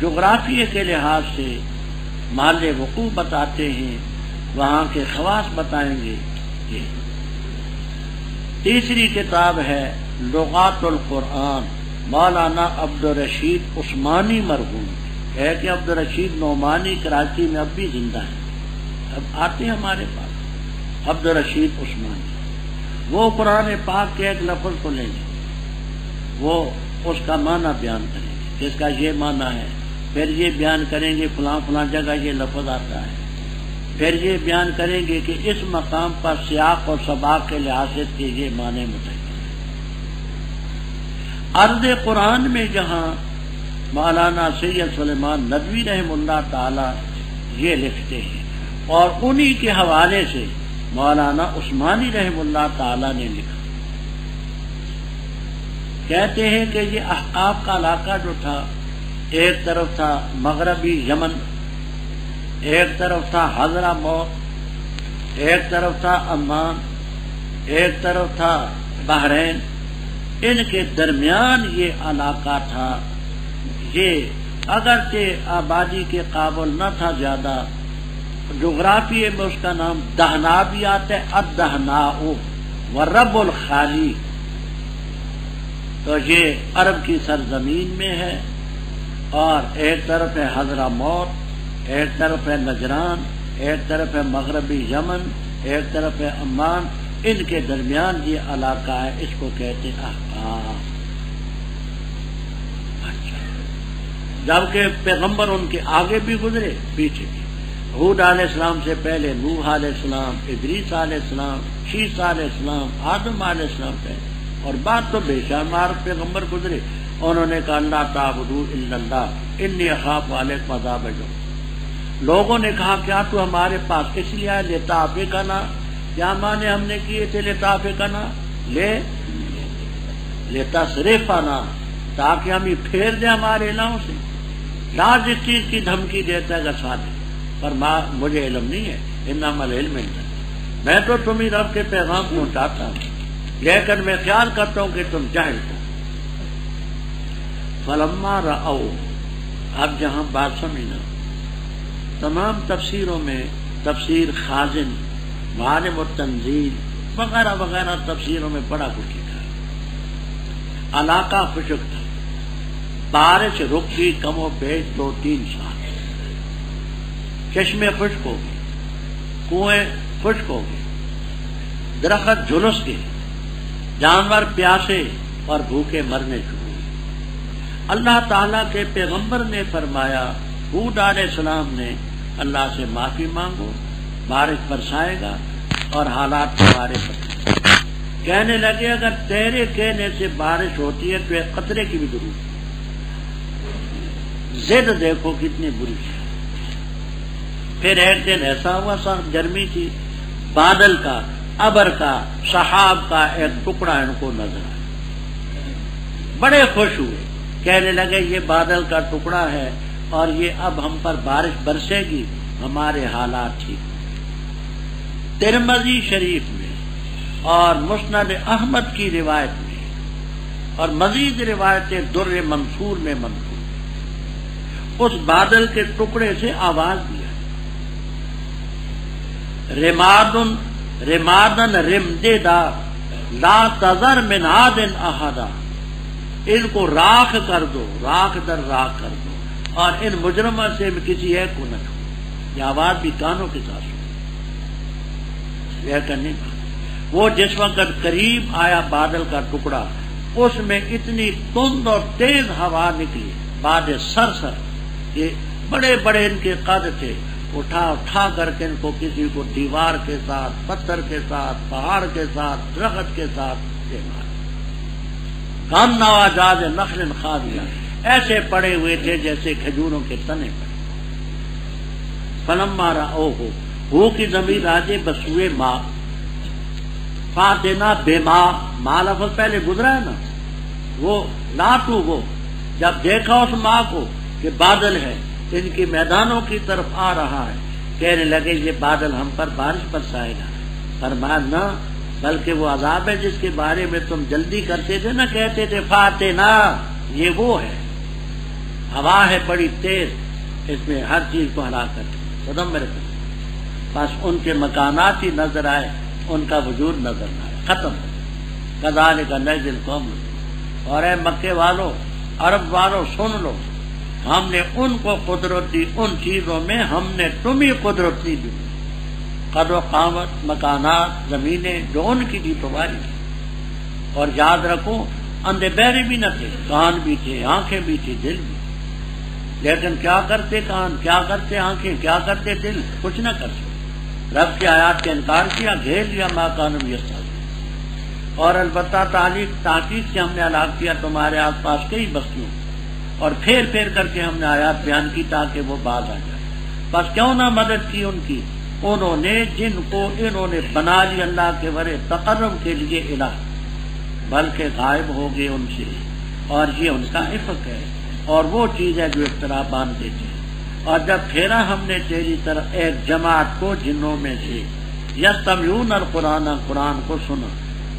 جغرافیے کے لحاظ سے محل وقوع بتاتے ہیں، وہاں کے خواص بتائیں گے۔ تیسری کتاب ہے لغات القرآن، مولانا عبدالرشید عثمانی مرحوم ہے کہ عبدالرشید نعمانی کراچی میں اب بھی زندہ ہے، اب آتے ہیں ہمارے پاس عبدالرشید عثمانی۔ وہ قرآن پاک کے ایک لفظ کو لیں گے، وہ اس کا معنی بیان کریں گے، اس کا یہ معنی ہے، پھر یہ بیان کریں گے فلاں فلاں جگہ یہ لفظ آتا ہے، پھر یہ بیان کریں گے کہ اس مقام پر سیاق اور سباق کے لحاظ سے یہ معنی متعین۔ ارض قرآن میں جہاں مولانا سید سلیمان ندوی رحم اللہ تعالی یہ لکھتے ہیں، اور انہی کے حوالے سے مولانا عثمانی رحم اللہ تعالی نے لکھا، کہتے ہیں کہ یہ احقاف کا علاقہ جو تھا، ایک طرف تھا مغربی یمن، ایک طرف تھا حضرموت، ایک طرف تھا عمان، ایک طرف تھا بحرین، ان کے درمیان یہ علاقہ تھا۔ یہ اگرچہ آبادی کے قابل نہ تھا زیادہ، جغرافیے میں اس کا نام دہنا بھی آتا ہے، الدہناء ورب الخالی، تو یہ عرب کی سرزمین میں ہے، اور ایک طرف ہے حضرموت، ایک طرف ہے نجران، ایک طرف ہے مغربی یمن، ایک طرف ہے عمان، ان کے درمیان یہ علاقہ ہے، اس کو کہتے ہیں احقاف۔ جبکہ پیغمبر ان کے آگے بھی گزرے، پیچھے بھی، ہود علیہ السلام سے پہلے نوح علیہ السلام، ادریس علیہ السلام، شیس علیہ السلام، آدم علیہ السلام پہلے، اور بعد تو بے شمار پیغمبر گزرے۔ انہوں نے کہا اللہ تعبدوا الا اللہ انی اخاف علیکم عذاب یوم۔ لوگوں نے کہا کیا تو ہمارے پاس اس لیے آئے لتعفکنا، کیا مانے ہم نے کیے تھے لتعفکنا، لتصرفنا، تاکہ ہم یہ پھیر دیں ہمارے الہوں سے، لاز اس چیز کی دھمکی دیتا ہے گسا دے، پر مجھے علم نہیں ہے، انما العلم عندی، میں تو تمہیں رب کے پیغام پہنچاتا ہوں، لیکن میں خیال کرتا ہوں کہ تم جاہل ہو۔ فلما رأوا، اب جہاں بات سمجھنا، تمام تفسیروں میں تفسیر خازن، معالم التنزیل وغیرہ وغیرہ تفسیروں میں بڑا کچھ لکھا ہے۔ علاقہ خشک تھا، بارش رک گئی کم و بیش 2-3 سال، چشمے خشک ہو گئے، کنویں خشک ہو گئے، درخت جھلس گئے، جانور پیاسے اور بھوکے مرنے شروع ہوئے۔ اللہ تعالیٰ کے پیغمبر نے فرمایا، ہود علیہ السلام نے، اللہ سے معافی مانگو، بارش برسائے گا اور حالات تمہارے پر۔ کہنے لگے اگر تیرے کہنے سے بارش ہوتی ہے تو ایک قطرے کی بھی ضرورت ہے۔ ضد دیکھو کتنی بری ہے۔ پھر ایک دن ایسا ہوا، سخت گرمی تھی، بادل کا، ابر کا، سحاب کا ایک ٹکڑا ان کو نظر آیا، بڑے خوش ہوئے، کہنے لگے یہ بادل کا ٹکڑا ہے اور یہ اب ہم پر بارش برسے گی، ہمارے حالات ٹھیک۔ ترمذی شریف میں اور مسند احمد کی روایت میں اور مزید روایتیں در منصور میں منقول، اس بادل کے ٹکڑے سے آواز دیا، رمادن رمددا لا تذر من عاد احدا، ان کو راکھ کر دو، راکھ در راکھ کر دو، اور ان مجرموں سے کسی ایک کو نہ چھوڑو۔ یہ آواز بھی کانوں کے ساتھ سنو، یہ کرنی بات۔ وہ جس وقت قریب آیا بادل کا ٹکڑا، اس میں اتنی تند اور تیز ہوا نکلی، باد سرسر، یہ بڑے بڑے ان کے قد تھے، اٹھا اٹھا کر کے ان کو کسی کو دیوار کے ساتھ، پتھر کے ساتھ، پہاڑ کے ساتھ، درخت کے ساتھ دے مارا۔ کان آواز نخل خاویہ، ایسے پڑے ہوئے تھے جیسے کھجوروں کے تنے پڑے۔ فلما رأوہ، ہو کی ضمیر راجے بسوئے ماں، فاتنا بے ماں، ماں لفظ پہلے گزرا ہے نا، وہ لا تو وہ جب دیکھا اس ماں کو کہ بادل ہے، ان کی میدانوں کی طرف آ رہا ہے، کہنے لگے یہ بادل ہم پر بارش برسائے گا۔ فرمایا نہ، بلکہ وہ عذاب ہے جس کے بارے میں تم جلدی کرتے تھے نا، کہتے تھے فاتنا، یہ وہ ہے، ہوا ہے بڑی تیز، اس میں ہر چیز کو ہلاک کرتی قدم میرے پاس، بس ان کے مکانات ہی نظر آئے، ان کا وجود نظر نہ آئے، ختم۔ کذالک نجزی القوم، اور اے مکے والو، عرب والو سن لو، ہم نے ان کو قدرت دی، ان چیزوں میں ہم نے تمہیں قدرت نہیں دی، قد و قامت، مکانات، زمینیں جو ان کی تھی تمہاری تھی۔ اور یاد رکھو اندھے بہرے بھی نہ تھے، کان بھی تھے، آنکھیں بھی تھی، دل بھی، لیکن کیا کرتے کان، کیا کرتے آنکھیں، کیا کرتے دل، کچھ نہ کر سکتے۔ رب کی آیات کا انکار کیا، گھیر لیا ما کانوا یستہزئون۔ اور البتہ تحقیق سے ہم نے ہلاک کیا تمہارے آس پاس کئی بستیوں، اور پھیر پھیر کر کے ہم نے آیات بیان کی تاکہ وہ باز آ جائے۔ بس کیوں نہ مدد کی ان کی، انہوں نے جن کو انہوں نے بنا لی اللہ کے ورے تقرب کے لیے الہ، بلکہ غائب ہو گئے ان سے، اور یہ ان کا افق ہے، اور وہ چیز ہے جو افترا باندھ دیتی ہے۔ اور جب پھیرا ہم نے تیری طرف ایک جماعت کو جنوں میں سے، یستمعون القرآن، قرآن کو سنا،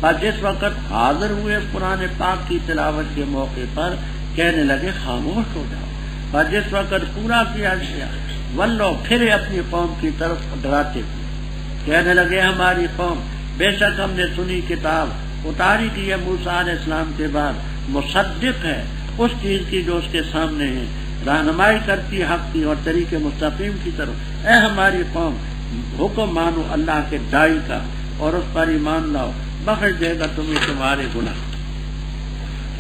اور جس وقت حاضر ہوئے قرآن پاک کی تلاوت کے موقع پر کہنے لگے خاموش ہو جاؤ، اور جس وقت پورا کیا گیا ولو، پھر اپنی قوم کی طرف ڈراتے ہوئے کہنے لگے ہماری قوم، بے شک ہم نے سنی کتاب اتاری کی ہے موسیٰ علیہ السلام کے بعد، مصدق ہے اس چیز کی جو اس کے سامنے ہے، رہنمائی کرتی حق کی اور طریق مستقیم کی طرف۔ اے ہماری قوم، حکم مانو اللہ کے داعی کا اور اس پر ایمان لاؤ، بخش دے گا تمہیں تمہارے گناہ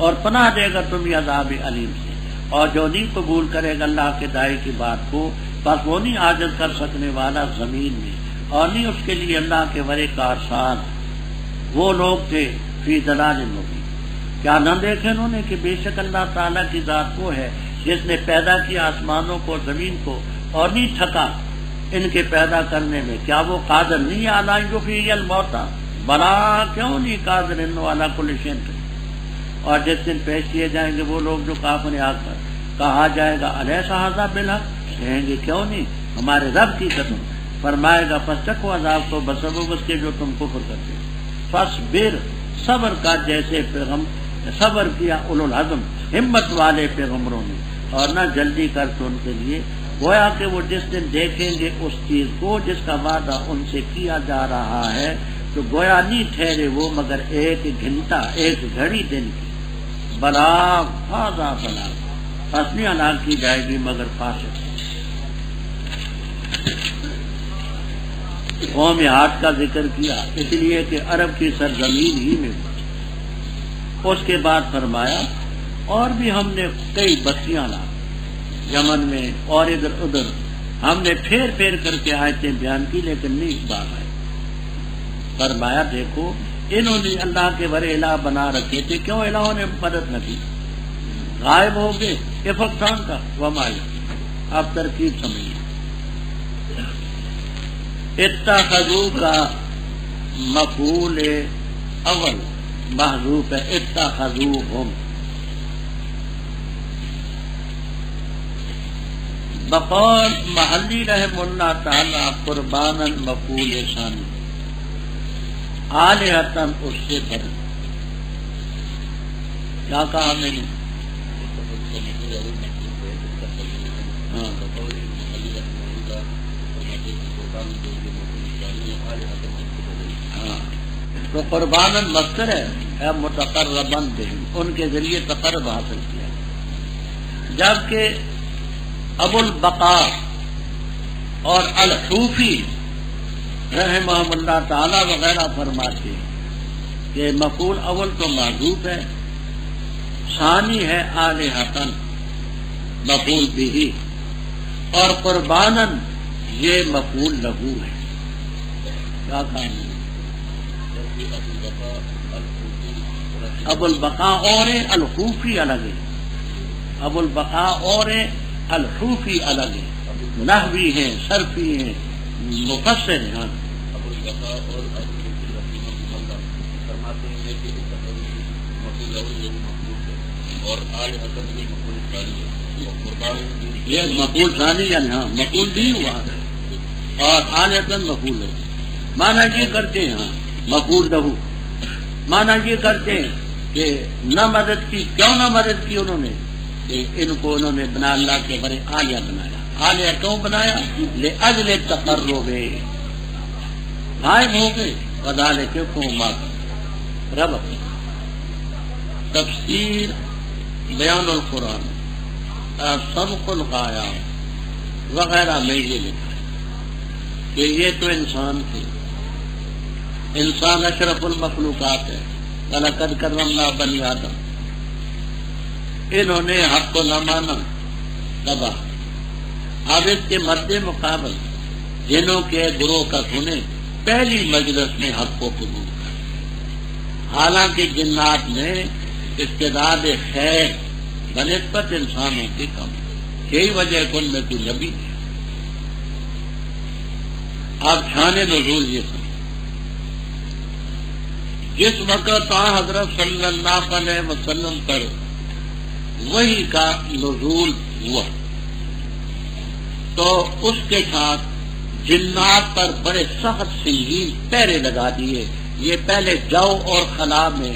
اور پناہ دے گا تمہیں عذاب علیم سے۔ اور جو نہیں قبول کرے گا اللہ کے داعی کی بات کو، بس وہ نہیں عاجز کر سکنے والا زمین میں، اور نہیں اس کے لیے اللہ کے ورے کارساز۔ وہ لوگ تھے فی ضلال مبین، کیا نہ دیکھے انہوں نے کہ بے شک اللہ تعالیٰ کی ذات وہ ہے جس نے پیدا کیا آسمانوں کو، زمین کو، اور نہیں تھکا ان کے پیدا کرنے میں، کیا وہ قادر نہیں علی ان یحیی الموتیٰ، بلا کیوں نہیں قادر انہ علی کل شیء قدیر۔ اور جس دن پیش کیے جائیں گے وہ لوگ جو کافر آ کر کہا جائے گا الیس ھذا بالحق، کہیں گے کیوں نہیں، ہمارے رب کی قسم فرمائے گا پس چکھو عذاب کو بسبب اس کے جو تم کفر کرتے ہو۔ فاصبر، صبر کا جیسے صبر کیا اولو العزم ہمت والے پیغمبروں نے، اور نہ جلدی کر تو ان کے لیے، گویا کہ وہ جس دن دیکھیں گے اس چیز کو جس کا وعدہ ان سے کیا جا رہا ہے، تو گویا نہیں ٹھہرے وہ مگر ایک گھنٹا، ایک گھڑی دن کی، بلاغ فاضا بلاغ، پس نہیں ہلاک کی جائے گی مگر فاسق۔ قوم عاد کا ذکر کیا اس لیے کہ عرب کی سرزمین ہی میں، اس کے بعد فرمایا اور بھی ہم نے کئی بستیاں لا یمن میں اور ادھر ادھر، ہم نے پھیر پھیر کر کے آیتیں بیان کی لیکن نہیں بات آئی۔ فرمایا دیکھو انہوں نے اللہ کے بڑے الہ بنا رکھے تھے، کیوں الہوں نے مدد نہ کی؟ غائب ہو گئے افقان کا ومائی۔ اب ترکیب سمجھیے، اتخذوا کا مفعول اول محذوف ہے، اتخذوہم، بقول محلی رحم اللہ تعالی قربانا مفعول ثانی، آلہتاً اس سے بڑھ، کیا کہا میں نے؟ تو قرباناً مصدر ہے متقرباً بہم، ان کے ذریعے تقرب حاصل کیا، جبکہ ابو البقاء اور الحوفی رحمہم اللہ تعالی وغیرہ فرماتے ہیں کہ مفعول اول تو محذوف ہے، ثانی ہے آلہتاً مفعول بہ، اور قرباناً یہ مفعول لہو ہے۔ کیا کہا؟ ابو البقاء اور الحوفی الگ ہے، ابو البقاء اور الحوفی الگ ہے، نحوی ہیں، صرفی ہیں، مفسر ہیں۔ ابو البقاء اور الحوفی فرماتے ہیں کہ مفعول اول اور آل حسن بھی مفعول ثانی ہے، یہ مفعول ثانی یعنی ہاں مفعول بھی ہوا ہے اور آل حسن مفعول ہے۔ مانا یہ کرتے ہیں ہاں مفعول لہو، مانا یہ کرتے ہیں کہ نہ مدد کی، کیوں نہ مدد کی انہوں نے؟ کہ ان کو انہوں نے بنا اللہ کے بڑے آلیہ بنایا۔ آلیہ کیوں بنایا؟ لأجل تقرب، غائب ہو گئے، وذالک قوم رب۔ تفسیر بیان القرآن سبق الغایا وغیرہ میں یہ لکھا ہے کہ یہ تو انسان تھے، انسان اشرف المخلوقات ہے، وَلَقَدْ كَرَّمْنَا بَنِي آدم، انہوں نے حق کو نہ مانا تباہ۔ اب اس کے مد مقابل جنوں کے گروہ کا سنے پہلی مجلس میں حق کو قبول کر، حالانکہ جنات میں استعداد خیر بنسبت انسانوں کی کم، یہی وجہ کن میں تو نبی ہے۔ آپ شان نزول یہ سن، جس وقت حضرت صلی اللہ علیہ وسلم پر وحی کا نزول ہوا تو اس کے ساتھ جنات پر بڑے سخت سنگین پہرے لگا دیے۔ یہ پہلے جو اور خلا میں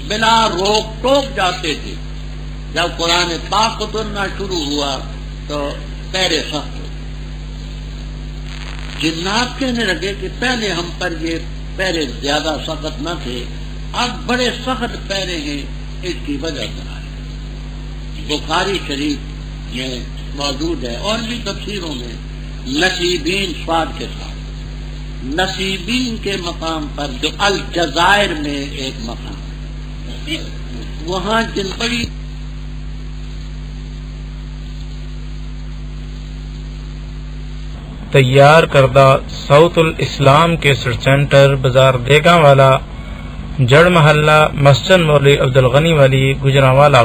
بلا روک ٹوک جاتے تھے، جب قرآن پاک اترنا شروع ہوا تو پہرے سخت ہو۔ جنات کہنے لگے کہ پہلے ہم پر یہ پہرے زیادہ سخت نہ تھے، اب بڑے سخت پہرے ہیں، اس کی وجہ بنا ہے۔ بخاری شریف میں موجود ہے اور بھی تفسیروں میں نصیبین سواد کے ساتھ، نصیبین کے مقام پر جو الجزائر میں ایک مقام وہاں جن پڑی تیار کردہ ساؤتھ الاسلام کے سینٹر بازار دیگاں والا جڑ محلہ مسجد مولوی عبدالغنی والی گجرانوالا۔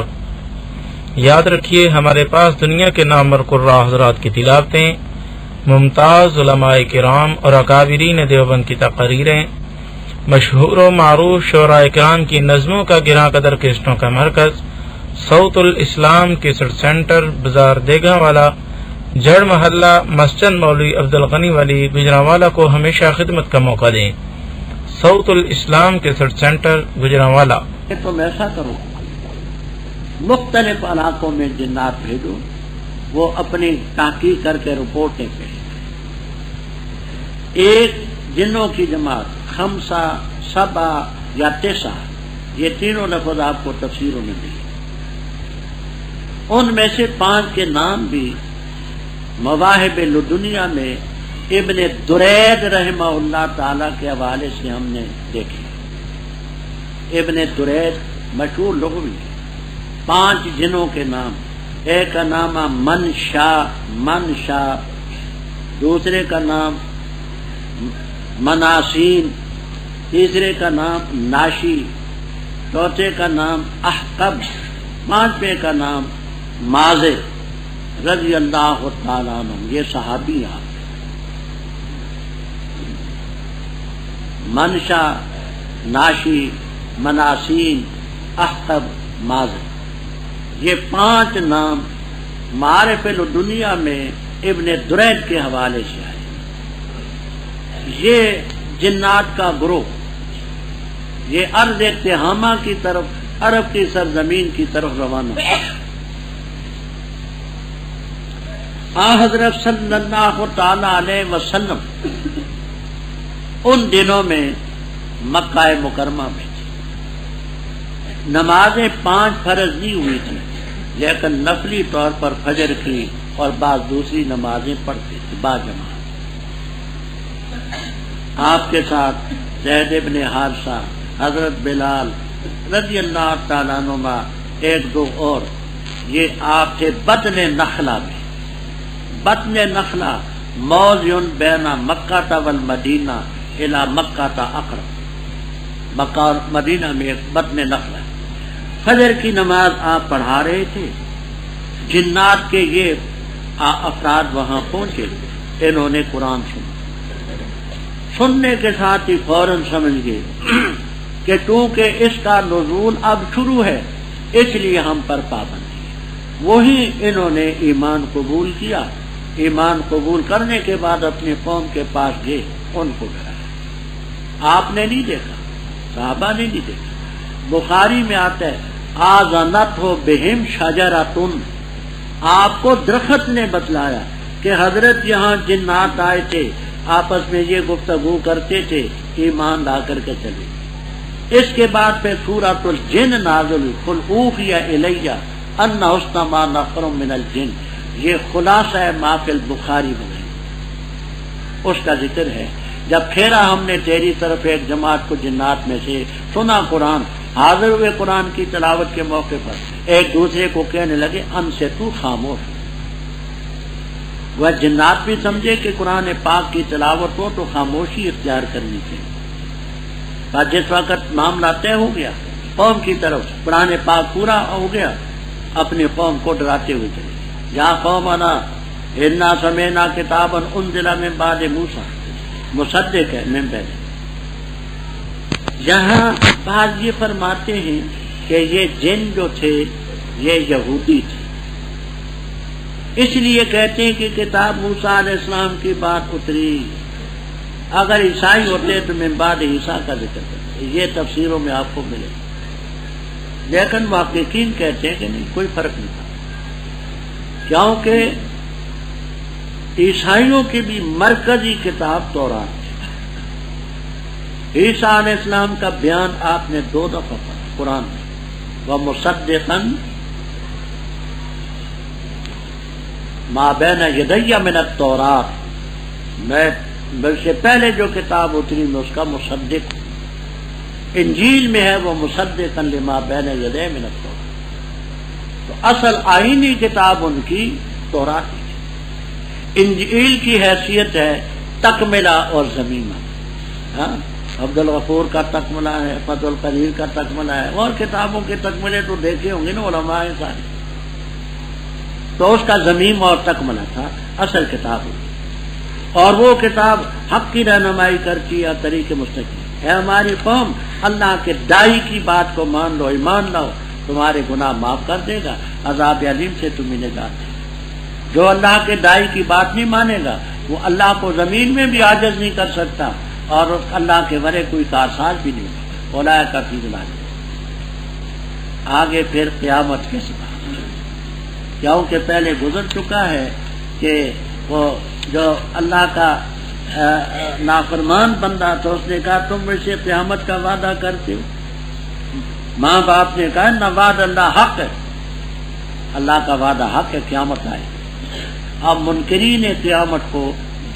یاد رکھیے ہمارے پاس دنیا کے نامور قراء حضرات کی تلاوتیں، ممتاز علماء کرام اور اکابرین دیوبند کی تقریریں، مشہور و معروف شعراء کرام کی نظموں کا گراں قدر کیسٹوں کا مرکز ساؤتھ الاسلام کیسٹ سینٹر بازار دیگاں والا جڑ محلہ مسجد مولوی عبدالغنی والی گجرانوالہ کو ہمیشہ خدمت کا موقع دیں۔ صوت الاسلام کے سرچ سینٹر گجرانوالہ۔ تم ایسا کرو، مختلف علاقوں میں جنات بھیجو، وہ اپنی تحقیق کر کے رپورٹیں بھیجیں۔ ایک جنوں کی جماعت، خمسہ، سبع یا تسع، یہ تینوں لفظ آپ کو تفسیروں میں ملے، ان میں سے 5 کے نام بھی مواہب لدنیا میں ابن درید رحمہ اللہ تعالی کے حوالے سے ہم نے دیکھے۔ ابن درید مشہور لغوی، 5 جنوں کے نام، ایک کا نام منشا، دوسرے کا نام مناسین، تیسرے کا نام ناشی، چوتھے کا نام احقب، 5ویں کا نام مازر رضی اللہ تعالیٰ عنہ۔ یہ صحابی ہیں، منشا، ناشی، مناسین، احقب، مازر، یہ 5 نام معارف الدنیا میں ابن درید کے حوالے سے آئے۔ یہ جنات کا گروہ یہ ارض تہامہ کی طرف، عرب کی سرزمین کی طرف روانہ۔ حضرت صلی اللہ تعالی علیہ وسلم ان دنوں میں مکہ مکرمہ میں تھی۔ نمازیں 5 فرض نہیں ہوئی تھی، لیکن نفلی طور پر فجر کی اور بعض دوسری نمازیں پڑھتے تھے باجماعت۔ آپ کے ساتھ زید بن حارثہ، حضرت بلال رضی اللہ تعالیٰ عنہ، 1-2 اور، یہ آپ تھے بطن نخلہ میں۔ بطن نخلہ موضع بین مکہ والمدینہ الی مکہ اقرب، مکہ اور مدینہ میں ایک بطن نخلہ۔ فجر کی نماز آپ پڑھا رہے تھے، جنات کے یہ افراد وہاں پہنچے، انہوں نے قرآن سننے کے ساتھ ہی فوراً سمجھ گئے کہ چونکہ اس کا نزول اب شروع ہے اس لیے ہم پر پابندی ہے۔ وہی انہوں نے ایمان قبول کیا۔ ایمان قبول کرنے کے بعد اپنی قوم کے پاس گئے، ان کو ڈرایا۔ آپ نے نہیں دیکھا، صحابہ نے نہیں دیکھا۔ بخاری میں آتا ہے آذنت ہو بہم شجرۃ، آپ کو درخت نے بتلایا کہ حضرت یہاں جنات آئے تھے، آپس میں یہ گفتگو کرتے تھے، ایمان لا کر کے چلے۔ اس کے بعد پھر سورۃ الجن نازل، قل اوحی الی ان استمع نفر من الجن، یہ خلاصہ ہے ما فی البخاری میں، اس کا ذکر ہے۔ جب پھیرا ہم نے تیری طرف ایک جماعت کو جنات میں سے، سنا قرآن، حاضر ہوئے قرآن کی تلاوت کے موقع پر، ایک دوسرے کو کہنے لگے ان سے تو خاموش۔ وہ جنات بھی سمجھے کہ قرآن پاک کی تلاوت ہو تو خاموشی اختیار کرنی چاہیے۔ اور جس وقت معاملہ طے ہو گیا قوم کی طرف، قرآن پاک پورا ہو گیا، اپنی قوم کو ڈراتے ہوئے چلے، یا قومنا انا سمعنا کتابا انزل من بعد موسیٰ مصدق ہے من بعد۔ یہاں بعض یہ فرماتے ہیں کہ یہ جن جو تھے یہ یہودی تھے، اس لیے کہتے ہیں کہ کتاب موسیٰ علیہ السلام کی بات اتری، اگر عیسائی ہوتے تو من بعد عیسیٰ کا ذکر کرتے، یہ تفسیروں میں آپ کو ملے، لیکن محققین کہتے ہیں کہ نہیں، کوئی فرق نہیں تھا، کیونکہ عیسائیوں کی بھی مرکزی کتاب تورات ہے۔ عیسیٰ علیہ السلام کا بیان آپ نے 2 دفعہ پڑھا قرآن میں، وَمُصَدِّقًا مَا بَيْنَ يَدَيَّ مِنَ التَّوْرَاتِ، میں سے پہلے جو کتاب اتری میں اس کا مصدق ہوں۔ انجیل میں ہے وہ مصدقاً لما بین یدیہ من التوراۃ، تو اصل آئینی کتاب ان کی تورات ہے۔ انجیل کی حیثیت ہے تکملہ اور ضمیمہ، ہاں عبد الغفور کا تکملہ ہے، فتح القدیر کا تکملہ ہے، اور کتابوں کے تکملے تو دیکھے ہوں گے نا علماء سارے، تو اس کا ضمیم اور تکملہ تھا، اصل کتاب ہوئی، اور وہ کتاب حق کی رہنمائی کرتی ہے، طریق مستقیم ہے۔ ہماری قوم اللہ کے داعی کی بات کو مان لو، ایمان لاؤ، تمہارے گناہ معاف کر دے گا، عذاب علیم سے تمہیں نجات دے گا۔ جو اللہ کے دائی کی بات نہیں مانے گا وہ اللہ کو زمین میں بھی عاجز نہیں کر سکتا اور اللہ کے ورے کوئی کارساز بھی نہیں ہوگا۔ اولئک فی ضلال۔ آگے پھر قیامت کے ساتھ کیونکہ پہلے گزر چکا ہے کہ وہ جو اللہ کا نافرمان بندہ تھا اس نے کہا تم مجھ سے قیامت کا وعدہ کرتے ہو۔ ماں باپ نے کہا نہ وعد اللہ حق ہے، اللہ کا وعدہ حق ہے، قیامت آئے۔ اب منکرین قیامت کو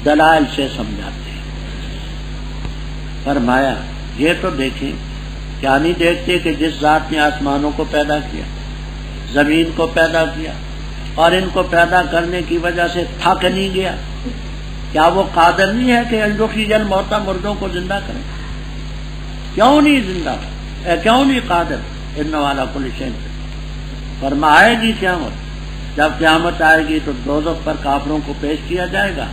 دلائل سے سمجھاتے ہیں۔ فرمایا یہ تو دیکھیں، کیا نہیں دیکھتے کہ جس ذات نے آسمانوں کو پیدا کیا، زمین کو پیدا کیا اور ان کو پیدا کرنے کی وجہ سے تھک نہیں گیا، کیا وہ قادر نہیں ہے کہ یخرج الموتى مردوں کو زندہ کرے؟ کیوں نہیں زندہ، کیوں نہیں قادر؟ ان علی کل شیء فرمائے گی قیامت۔ جب قیامت آئے گی تو دوزخ پر کافروں کو پیش کیا جائے گا،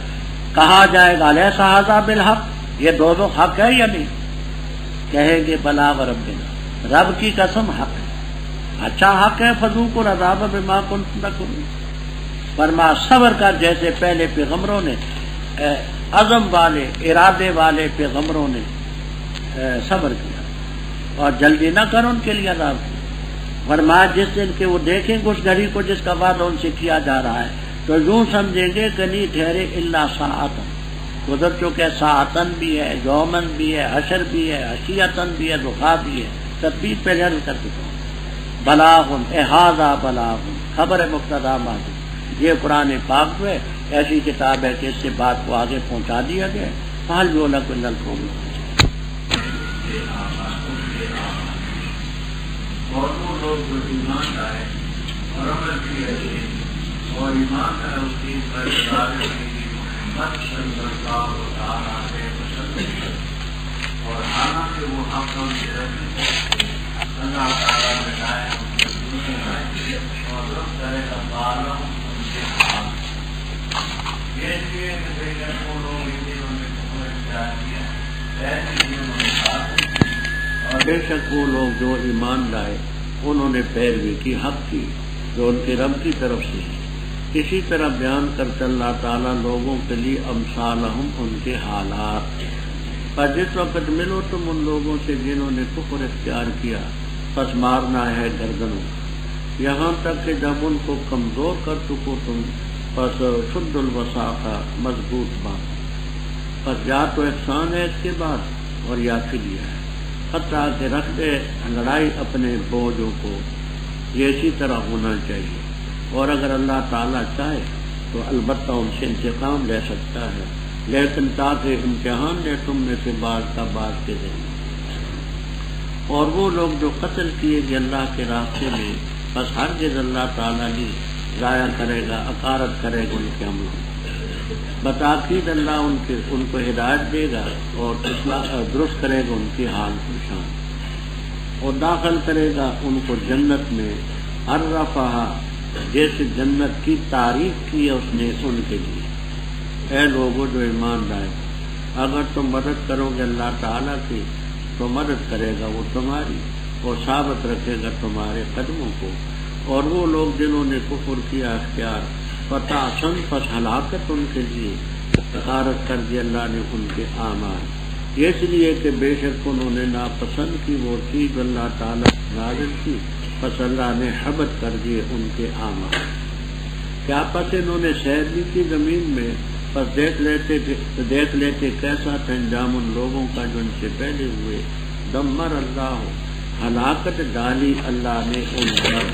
کہا جائے گا الیس ھذا بالحق، یہ دوزخ حق ہے یا نہیں؟ کہیں گے بلا وربنا، رب کی قسم حق ہے، اچھا حق ہے، فذوقوا العذاب بما کنتم تکفرون۔ فرما صبر کر، جیسے پہلے پیغمبروں نے عزم والے ارادے والے پیغمبروں نے صبر کیا، اور جلدی نہ کر ان کے لیے عذاب کی۔ فرمایا جس دن کے وہ دیکھیں گے اس گھڑی کو جس کا وعدہ ان سے کیا جا رہا ہے تو یوں سمجھیں گے کہ نہیں ٹھہرے الا ساعتن، گزر چکے ساعتن بھی ہے، یومن بھی ہے، حشر بھی ہے، عشیتن بھی ہے، ضحیٰ بھی ہے، تثبیت پہلے عرض کر چکا ہوں۔ بلاغن احاطہ بلاغن، خبر مقتضا معذور، یہ قرآن پاک میں ایسی کتاب ہے کہ اس سے بات کو آگے پہنچا دیا گیا۔ فہل یہلک الا القوم اور وہ لوگ جو ایمان لائے اور عمل کیے اور ایمان کا اس پر محمد صلی اللہ علیہ وسلم، اور حالانکہ وہ حق اللہ تعالیٰ نے لائے اور رب کرے گا بالوں ان کے حال یہ وہ لوگ انہوں نے اختیار کیا ایسے انہوں نے بات، اور بے شک وہ لوگ جو ایمان لائے انہوں نے پیروی کی حق کی جو ان کے رب کی طرف سے ہے۔ اسی طرح بیان کرتے اللہ تعالیٰ لوگوں کے لیے امثالہم، ان کے حالات، پر جس وقت ملو تم ان لوگوں سے جنہوں نے کفر اختیار کیا پس مارنا ہے گردنوں، یہاں تک کہ جب ان کو کمزور کر چکو تم پس شد الوثاق، مضبوط بات، پس یا تو احسان ہے اس کے بعد اور یا فدیہ ہے، حتیٰ کہ رکھ دے لڑائی اپنے بوجھوں کو، یہ اسی طرح ہونا چاہیے۔ اور اگر اللہ تعالیٰ چاہے تو البتہ ان سے انتقام لے سکتا ہے، لیکن تاکہ امتحان لے تم میں سے بعض کا بعض کے ذریعے۔ اور وہ لوگ جو قتل کیے گئے اللہ کے راستے میں بس ہرگز اللہ تعالیٰ نہیں ضائع کرے گا، اکارت کرے گا ان کے عملوں، بتاکید اللہ ان کو ہدایت دے گا اور درست کرے گا ان کی حال پریشان، اور داخل کرے گا ان کو جنت میں، عرفہا، جیسے جنت کی تعریف کی ہے اس نے ان کے لیے۔ اے لوگوں جو ایمان لائے، اگر تم مدد کرو گے اللہ تعالیٰ کی تو مدد کرے گا وہ تمہاری اور ثابت رکھے گا تمہارے قدموں کو۔ اور وہ لوگ جنہوں نے کفر کیا اختیار فتعصن، پس ہلاکت ان کے لیے، حقارت کر دی اللہ نے ان کے اعمال، اس لیے کہ بے شک انہوں نے ناپسند کی وہ چیز جو اللہ تعالیٰ نازل کی، پس اللہ نے حبط کر دیے ان کے اعمال۔ کیا پس انہوں نے سیر بھی کی زمین میں، پس دیکھ لیتے کیسا تھا انجام ان لوگوں کا جو ان سے پہلے ہوئے۔ دمر اللہ، ہلاکت ڈالی اللہ نے ان پر،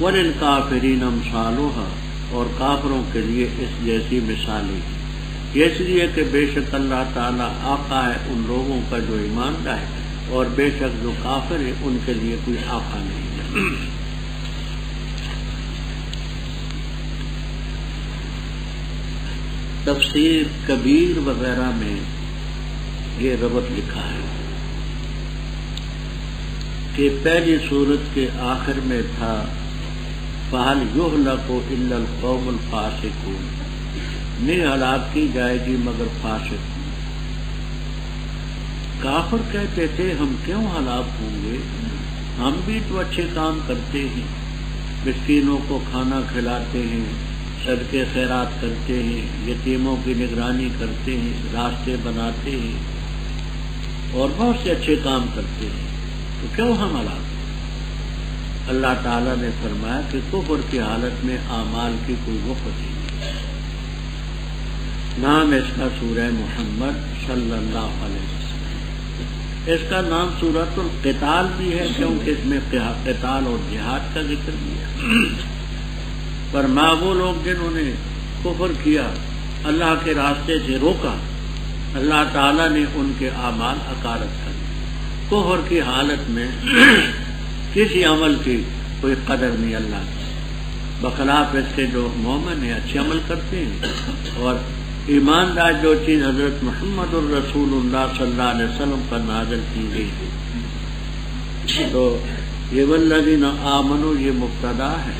وَلِلْكَافِرِينَ أَمْثَالُهَا، اور کافروں کے لیے اس جیسی مثالیں، اس لیے کہ بے شک اللہ تعالیٰ آقا ہے ان لوگوں کا جو ایمان لائے، اور بے شک جو کافر ہے ان کے لیے کوئی آقا نہیں ہے۔ تفسیر کبیر وغیرہ میں یہ ربط لکھا ہے کہ پہلی سورت کے آخر میں تھا فَهَلْ يُهْلَكُ إِلَّا الْقَوْمُ الْفَاسِقُونَ، نہیں ہلاک کی جائے گی مگر فاسق۔ کافر کہتے تھے ہم کیوں ہلاک ہوں گے، ہم بھی تو اچھے کام کرتے ہیں، مسکینوں کو کھانا کھلاتے ہیں، صدقے خیرات کرتے ہیں، یتیموں کی نگرانی کرتے ہیں، راستے بناتے ہیں اور بہت سے اچھے کام کرتے ہیں، تو کیوں ہم ہلاک؟ اللہ تعالیٰ نے فرمایا کہ کفر کی حالت میں اعمال کی کوئی وقت نہیں۔ نام اس کا سورہ محمد صلی اللہ علیہ وسلم۔ اس کا نام سورۃ القتال بھی ہے کیونکہ اس میں قتال اور جہاد کا ذکر بھی ہے۔ پر وہ لوگ جنہوں نے کفر کیا، اللہ کے راستے سے روکا، اللہ تعالیٰ نے ان کے اعمال اکارت کر دیے۔ کفر کی حالت میں کسی عمل کی کوئی قدر نہیں اللہ کی، بخلاف اس کے جو مومن ہیں اچھے عمل کرتے ہیں اور ایماندار جو چیز حضرت محمد الرسول اللہ صلی اللہ علیہ وسلم پر نازل کی گئی ہے۔ تو یہ والذین آمنوا یہ مبتدا ہے،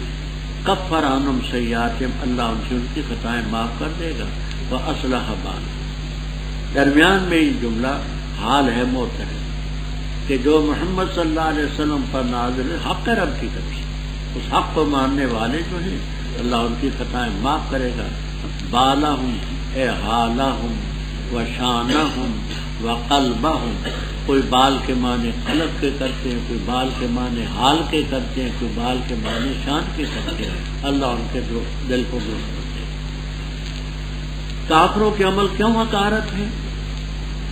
کفر عنہم سیئاتہم، اللہ ان سے ان کی خطائیں معاف کر دے گا، وأصلح بالہم۔ درمیان میں یہ جملہ حال ہے معترض کہ جو محمد صلی اللہ علیہ وسلم پر نازل حق ہے رب کی طرف سے، اس حق کو ماننے والے جو ہیں اللہ ان کی خطائیں معاف کرے گا۔ بالہم اے حالہم وشانہم وقلبہم، کوئی بال کے معنی قلب کے کرتے ہیں، کوئی بال کے معنی حال کے کرتے ہیں، کوئی بال کے معنی شان کے کرتے ہیں، اللہ ان کے دل کو درست کرتے ہیں۔ کافروں کے عمل کیوں حقارت ہے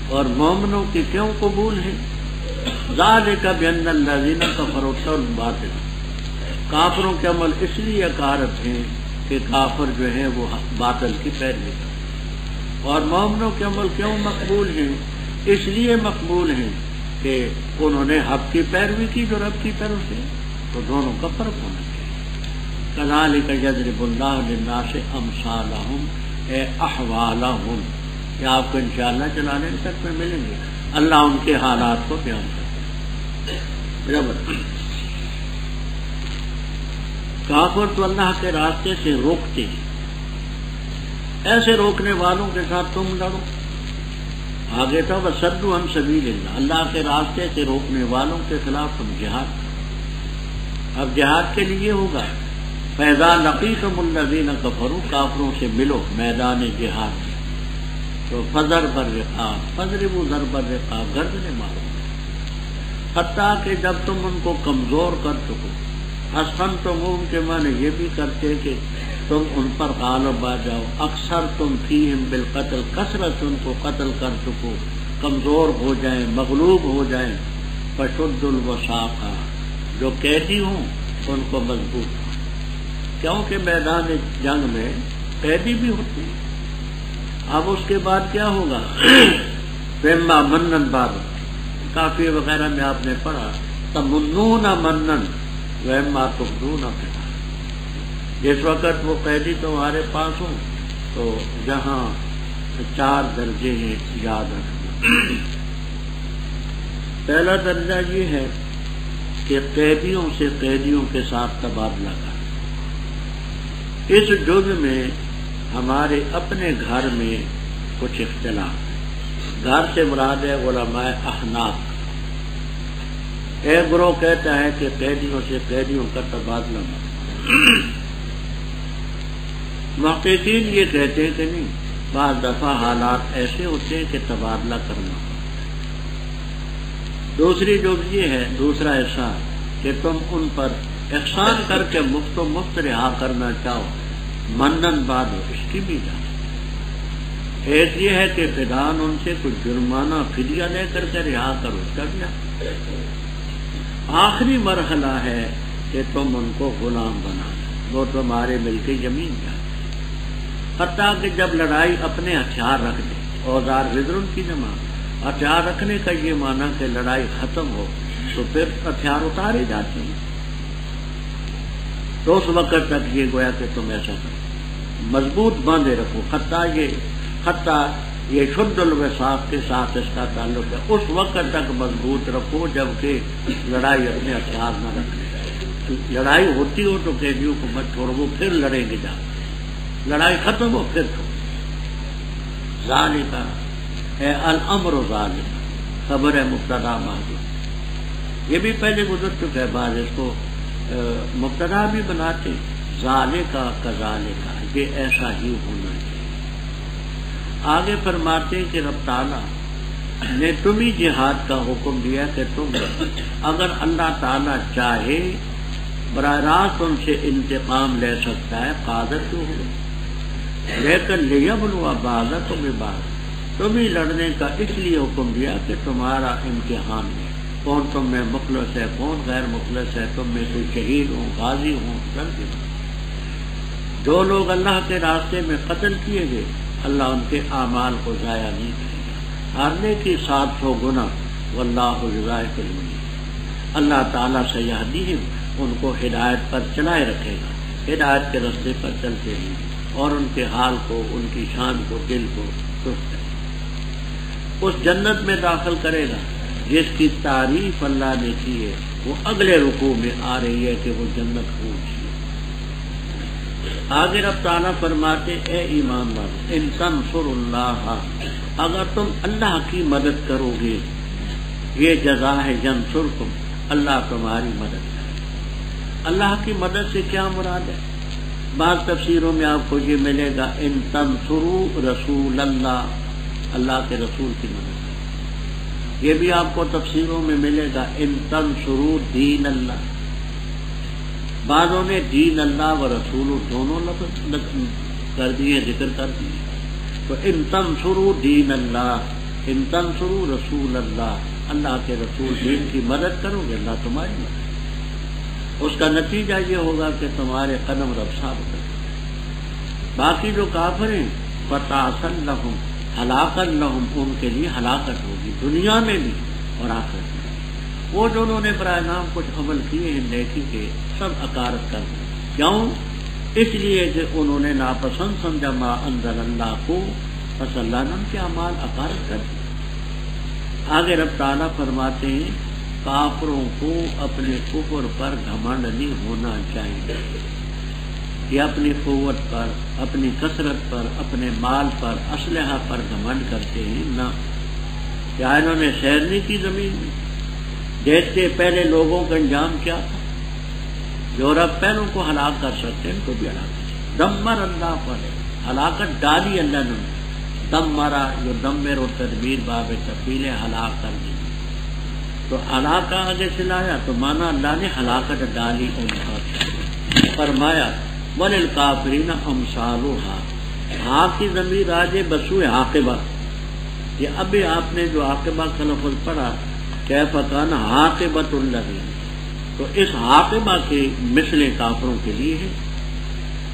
اور مومنوں کی کیوں قبول ہے؟ ذالک بأن الذین کفروا الباطل، کافروں کے عمل اس لیے حقارت ہیں کہ کافر جو ہیں وہ باطل کی پیروی کرتے ہیں، اور مومنوں کے عمل کیوں مقبول ہیں؟ اس لیے مقبول ہیں کہ انہوں نے حق کی پیروی کی جو رب کی طرف سے، تو دونوں کا فرق ہونا چاہیے۔ کذالک یضرب اللہ للناس امثالہم اے احوالہم، یہ آپ کو انشاءاللہ چلانے تک میں ملیں گے، اللہ ان کے حالات کو بیان کرتا ہے۔ برابر کافر تو اللہ کے راستے سے روکتے ہیں، ایسے روکنے والوں کے ساتھ تم لڑو۔ آگے تو وصدوا عن سبیل اللہ، اللہ کے راستے سے روکنے والوں کے خلاف تم جہاد کرو۔ اب جہاد کے لیے ہوگا فَإِذَا لَقِيتُمُ الَّذِينَ كَفَرُوا، کافروں سے ملو میدان جہاد میں، تو فَضَرْبَ الرِّقَابِ فَاضْرِبُوا ضَرْبَ الرِّقَابِ، گردنیں مارو، حتیٰ کہ جب تم ان کو کمزور کر چکو۔ اسخنتموہم کے معنی یہ بھی کرتے کہ تم ان پر غالب آ جاؤ، اکثر تم فیہم بالقتل، کثرت ان کو قتل کر چکو، کمزور ہو جائیں، مغلوب ہو جائیں۔ فشدوا الوثاق، جو قیدی ہوں ان کو مضبوط کرو، کیونکہ میدان جنگ میں قیدی بھی ہوتے ہیں۔ اب اس کے بعد کیا ہوگا؟ فیما منن بعد، کافی وغیرہ میں آپ نے پڑھا تمنون منن ویما تبدون فدا، جس وقت وہ قیدی تمہارے پاس ہوں تو جہاں 4 درجے ہیں یاد رکھنا۔ پہلا درجہ یہ ہے کہ قیدیوں سے قیدیوں کے ساتھ تبادلہ کرنا۔ اس جز میں ہمارے اپنے گھر میں کچھ اختلاف ہے۔ گھر سے مراد ہے علماء احناف۔ ایک گروہ کہتا ہے کہ قیدیوں سے قیدیوں کا تبادلہ مت۔ محققین یہ کہتے ہیں کہ نہیں، بعض دفعہ حالات ایسے ہوتے ہیں کہ تبادلہ کرنا پڑتا۔ دوسری جو یہ ہے، دوسرا ایسا کہ تم ان پر احسان کر کے مفت و مفت رہا کرنا چاہو، منن بعد ہو، اس کی بھی جان۔ ایک یہ ہے کہ فدان ان سے کچھ جرمانہ فدیہ لے کر کے رہا کرو، کر لیا۔ آخری مرحلہ ہے کہ تم ان کو غلام بنا دو، وہ تمہارے مل کے زمین جائے، حتیٰ کہ جب لڑائی اپنے ہتھیار رکھ دے، اوزار وزرن کی جمع، ہتھیار رکھنے کا یہ معنی کہ لڑائی ختم ہو تو پھر ہتھیار اتارے جاتے ہیں، تو اس وقت تک یہ گویا کہ تم ایسا کرو، مضبوط باندھے رکھو، حتیٰ یہ شد الوثاق کے ساتھ اس کا تعلق ہے، اس وقت تک مضبوط رکھو جبکہ لڑائی اپنے ہتھیار نہ رکھنے۔ لڑائی ہوتی ہو تو قیدیوں کو مت چھوڑو، وہ پھر لڑیں گے جا، لڑائی ختم ہو پھر چھوڑو۔ ذالک ہے الامر، ذالک خبر ہے مبتدا محذوف، یہ بھی پہلے گزر چکا ہے، بعض اس کو مبتدا بھی بناتے، ذالک کذالک، کہ ایسا ہی ہونا چاہیے۔ آگے فرماتے کہ رب تعالیٰ نے تمہیں جہاد کا حکم دیا کہ تم اگر اللہ تعالیٰ چاہے براہ راست تم سے انتقام لے سکتا ہے، قادر تو ہو، لیکن لیبلو بعضکم ببعض، تمہیں لڑنے کا اس لیے حکم دیا کہ تمہارا امتحان ہے، کون تم میں مخلص ہے، کون غیر مخلص ہے، تم میں کوئی شہید ہوں، غازی ہوں، جو لوگ اللہ کے راستے میں قتل کیے گئے اللہ ان کے اعمال کو ضائع نہیں کرے گا، ہارنے کی 700 گنا، واللہ یضاعف المغفرۃ، اللہ تعالیٰ سے یہدیہم، ان کو ہدایت پر چلائے رکھے گا، ہدایت کے راستے پر چلتے ہیں اور ان کے حال کو، ان کی شان کو، دل کو سست کرے، اس جنت میں داخل کرے گا جس کی تعریف اللہ نے کی ہے، وہ اگلے رکوع میں آ رہی ہے کہ وہ جنت اونچی ہے۔ آگے رب تعالیٰ فرماتے اے ایمان والو ان تنصروا اللہ، اگر تم اللہ کی مدد کرو گے، یہ جزا ہے ینصرکم، اللہ تمہاری مدد کرے۔ اللہ کی مدد سے کیا مراد ہے؟ بعض تفسیروں میں آپ کو یہ ملے گا ان تنصروا رسول اللہ، اللہ کے رسول کی مدد کرے۔ یہ بھی آپ کو تفسیروں میں ملے گا ان تنصروا دین اللہ، بعضوں نے دین اللہ و رسول دونوں لفظ کر دیے، ذکر کر دیے، تو ان تنصروا دین اللہ، ان تنصروا رسول اللہ، اللہ کے رسول دین کی مدد کرو گے اللہ تمہاری مدد، اس کا نتیجہ یہ ہوگا کہ تمہارے قدم رفتار کرے۔ باقی جو کافر ہیں فَتَعْسًا لَهُمْ ہلاکت لہم، ان کے لیے ہلاکت ہوگی دنیا میں بھی اور آخرت میں۔ وہ جو انہوں نے برائے نام کچھ عمل کیے ہیں نیکی کے، سب اکارت کر دیں، کیوں؟ اس لیے کہ انہوں نے ناپسند سمجھا ما انزل اللہ کو، پس اللہ نے ان کے اعمال اکارت کر دیے۔ آگے رب تعالیٰ فرماتے ہیں کافروں کو اپنے کفر پر گھمنڈ نہیں ہونا چاہیے، یہ اپنی قوت پر، اپنی کثرت پر، اپنے مال پر، اسلحہ پر گھمنڈ کرتے ہیں نہ، کیا انہوں نے سیر نہیں کی زمین میں؟ دیکھتے پہلے لوگوں کا انجام کیا تھا، جو رب پہلوں کو ہلاک کر سکتے ہیں ان کو بھی ہلاک کر سکتے۔ دمر اللہ پر ہلاکت ڈالی اللہ نے، دم مرا جو دمر و تدبیر باب تفیل ہلاک کر دی، تو ہلاک آگے سے لایا تو مانا اللہ نے ہلاکت ڈالی ان پر۔ فرمایا وَلِلْكَافِرِينَ أَمْثَالُهَا، ہاں کی ضمیر راجے بسوء عاقبہ، یہ ابھی آپ نے جو عاقبہ کا لفظ پڑھا کیف کان عاقبۃ الذین، تو اس عاقبہ کے مثلیں کافروں کے لیے ہے،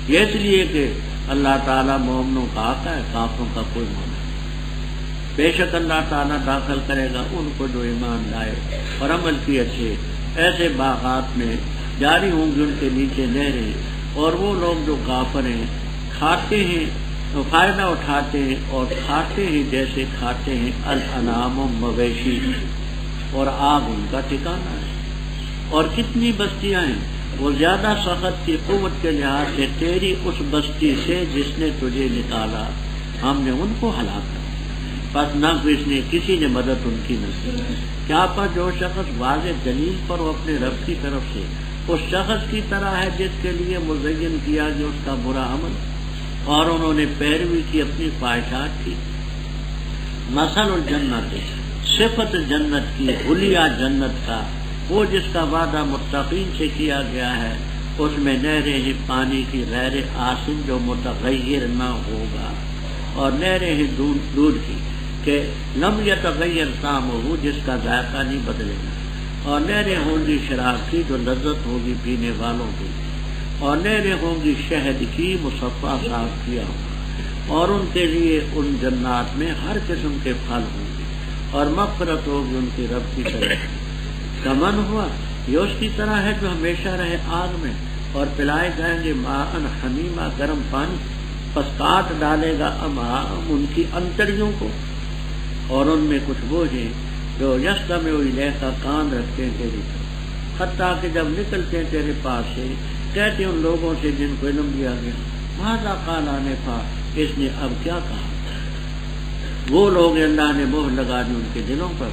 یہ اس لیے کہ اللہ تعالیٰ مومنوں کا آقا ہے، کافروں کا کوئی مومن، بے شک اللہ تعالیٰ داخل کرے گا ان کو جو ایمان لائے اور عمل کیے اچھے، ایسے باغات میں جاری ہوں گی ان کے نیچے نہریں، اور وہ لوگ جو کافر ہیں کھاتے ہیں، فائدہ اٹھاتے ہیں اور کھاتے ہیں جیسے کھاتے ہیں الانعام و مویشی، اور آگ ان کا ٹھکانہ ہے۔ اور کتنی بستیاں ہیں، وہ زیادہ سخت کی قوت کے لحاظ سے تیری اس بستی سے جس نے تجھے نکالا ہم نے ان کو ہلاک کر، پس نہ کسی نے مدد ان کی نہ کی۔ کیا پر جو شخص واضح دلیل پر وہ اپنے رب کی طرف سے اس شخص کی طرح ہے جس کے لیے مزین کیا گیا اس کا برا عمل، اور انہوں نے پیروی کی اپنی خواہشات کی۔ مثل الجنت، صفت جنت کی، حلیہ جنت کا، وہ جس کا وعدہ متقین سے کیا گیا ہے، اس میں نہریں ہیں پانی کی غیر آسن جو متغیر نہ ہوگا، اور نہریں ہیں دودھ کی کہ لم یتغیر طعمہ، جس کا ذائقہ نہیں بدلے گا، اور نہریں ہوں گی شراب کی جو لذت ہوگی پینے والوں کی، اور نہریں ہوں گی شہد کی مصفا صاف کیا ہوگا، اور ان کے لیے ان جنات میں ہر قسم کے پھل ہوں گے، اور مغفرت ہوگی ان کی رب کی طرف۔ کمن ہوا یہ اس کی طرح ہے جو ہمیشہ رہے آگ میں، اور پلائے جائیں گے ماءً حمیما، گرم پانی، پس کاٹ ڈالے گا امعاءہم، ان کی انتڑیوں کو، اور ان میں کچھ وہ ہیں جو یستمعوا الیک، کان رکھتے ہیں تیری طرف، حتیٰ کہ جب نکلتے ہیں تیرے پاس سے کہتے ہیں ان لوگوں سے جن کو علم دیا گیا ماذا قال آنفا، اس نے اب کیا کہا۔ وہ لوگ اللہ نے مہر لگا دی ان کے دلوں پر،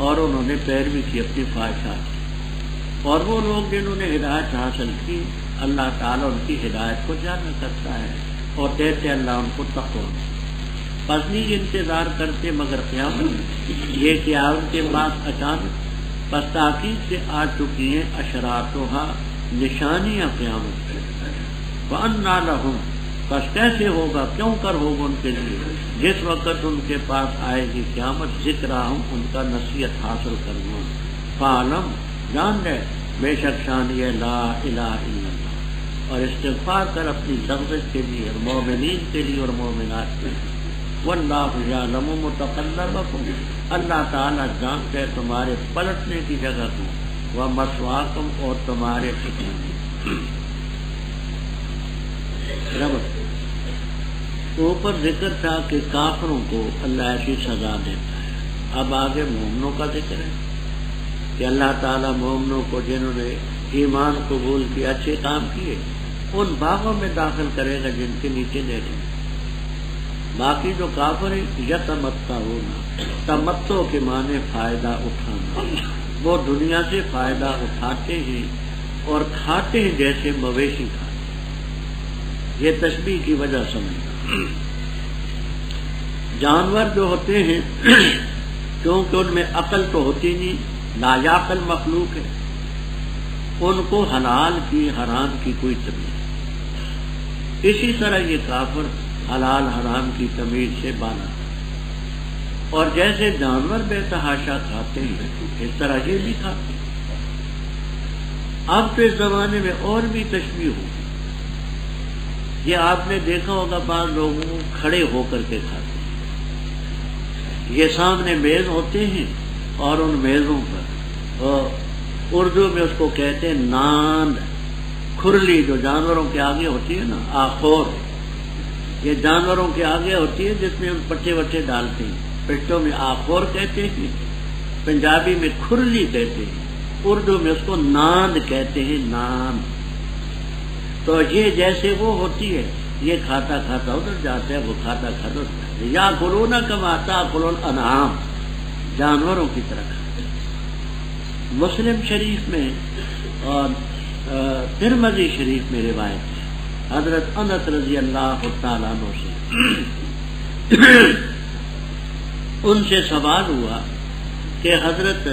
اور انہوں نے پیروی کی اپنی خواہشات، اور وہ لوگ جنہوں نے ہدایت حاصل کی اللہ تعالیٰ ان کی ہدایت کو جانا کرتا ہے، اور دیتے اللہ ان کو تقوی۔ پس نہیں انتظار کرتے مگر قیامت، یہ کہ ان کے پاس اچانک، پس تاکید سے آ چکی ہیں اشراتھا، نشانیاں قیامت کی۔ وَأَنَّىٰ لَهُمْ، پس کیسے ہوگا، کیوں کر ہوگا ان کے لیے جس وقت ان کے پاس آئے گی قیامت، ذکرہم، ان کا نصیحت حاصل کرنا۔ فَعْلَمْ، جان لے، بے شک شان یہ لا الہ الا اللہ، اور استغفار کر اپنی لغزش کے لیے اور مومنین کے لیے اور مومنات کے لیے۔ واللہ یعلم متقلبکم، اللہ تعالیٰ جانتے تمہارے پلٹنے کی جگہ کو، ومثواکم، اور تمہارے ٹھکانے۔ اوپر ذکر تھا کہ کافروں کو اللہ ایسی سزا دیتا ہے، اب آگے مومنوں کا ذکر ہے کہ اللہ تعالیٰ مومنوں کو جنہوں نے ایمان قبول کیا، اچھے کام کیے، ان باغوں میں داخل کرے گا جن کے نیچے دیکھیں۔ باقی جو کافر ہیں یتمتعون، تمتع کے معنی فائدہ اٹھانا، وہ دنیا سے فائدہ اٹھاتے ہیں اور کھاتے ہیں جیسے مویشی کھاتے۔ یہ تشبیہ کی وجہ سمجھنا، جانور جو ہوتے ہیں کیونکہ ان میں عقل تو ہوتی نہیں، نایعقل مخلوق ہے، ان کو حلال کی حرام کی کوئی تمیز، اسی طرح یہ کافر حلال حرام کی تمیز سے بالا، اور جیسے جانور بے تحاشا کھاتے ہیں اس طرح یہ بھی کھاتے ہیں۔ اب تو اس زمانے میں اور بھی تشبیہ ہوگی، یہ آپ نے دیکھا ہوگا بعض لوگوں کو کھڑے ہو کر کے کھاتے ہیں، یہ سامنے میز ہوتے ہیں اور ان میزوں پر اردو میں اس کو کہتے ہیں ناند، کھرلی جو جانوروں کے آگے ہوتی ہے نا، آخور، یہ جانوروں کے آگے ہوتی ہے جس میں ہم پٹے وٹے ڈالتے ہیں، پشتوں میں آخور کہتے ہیں، پنجابی میں کھرلی کہتے ہیں، اردو میں اس کو ناند کہتے ہیں، ناند۔ تو یہ جیسے وہ ہوتی ہے، یہ کھاتا کھاتا ادھر جاتا ہے، وہ کھاتا کھاتا ادھر جاتا ہے، یا کلون کما تاکل الانعام، جانوروں کی طرح کھاتے ہیں۔ مسلم شریف میں اور ترمذی شریف میں روایت ہے حضرت انس رضی اللہ تعالیٰ عنہ سے، ان سے سوال ہوا کہ حضرت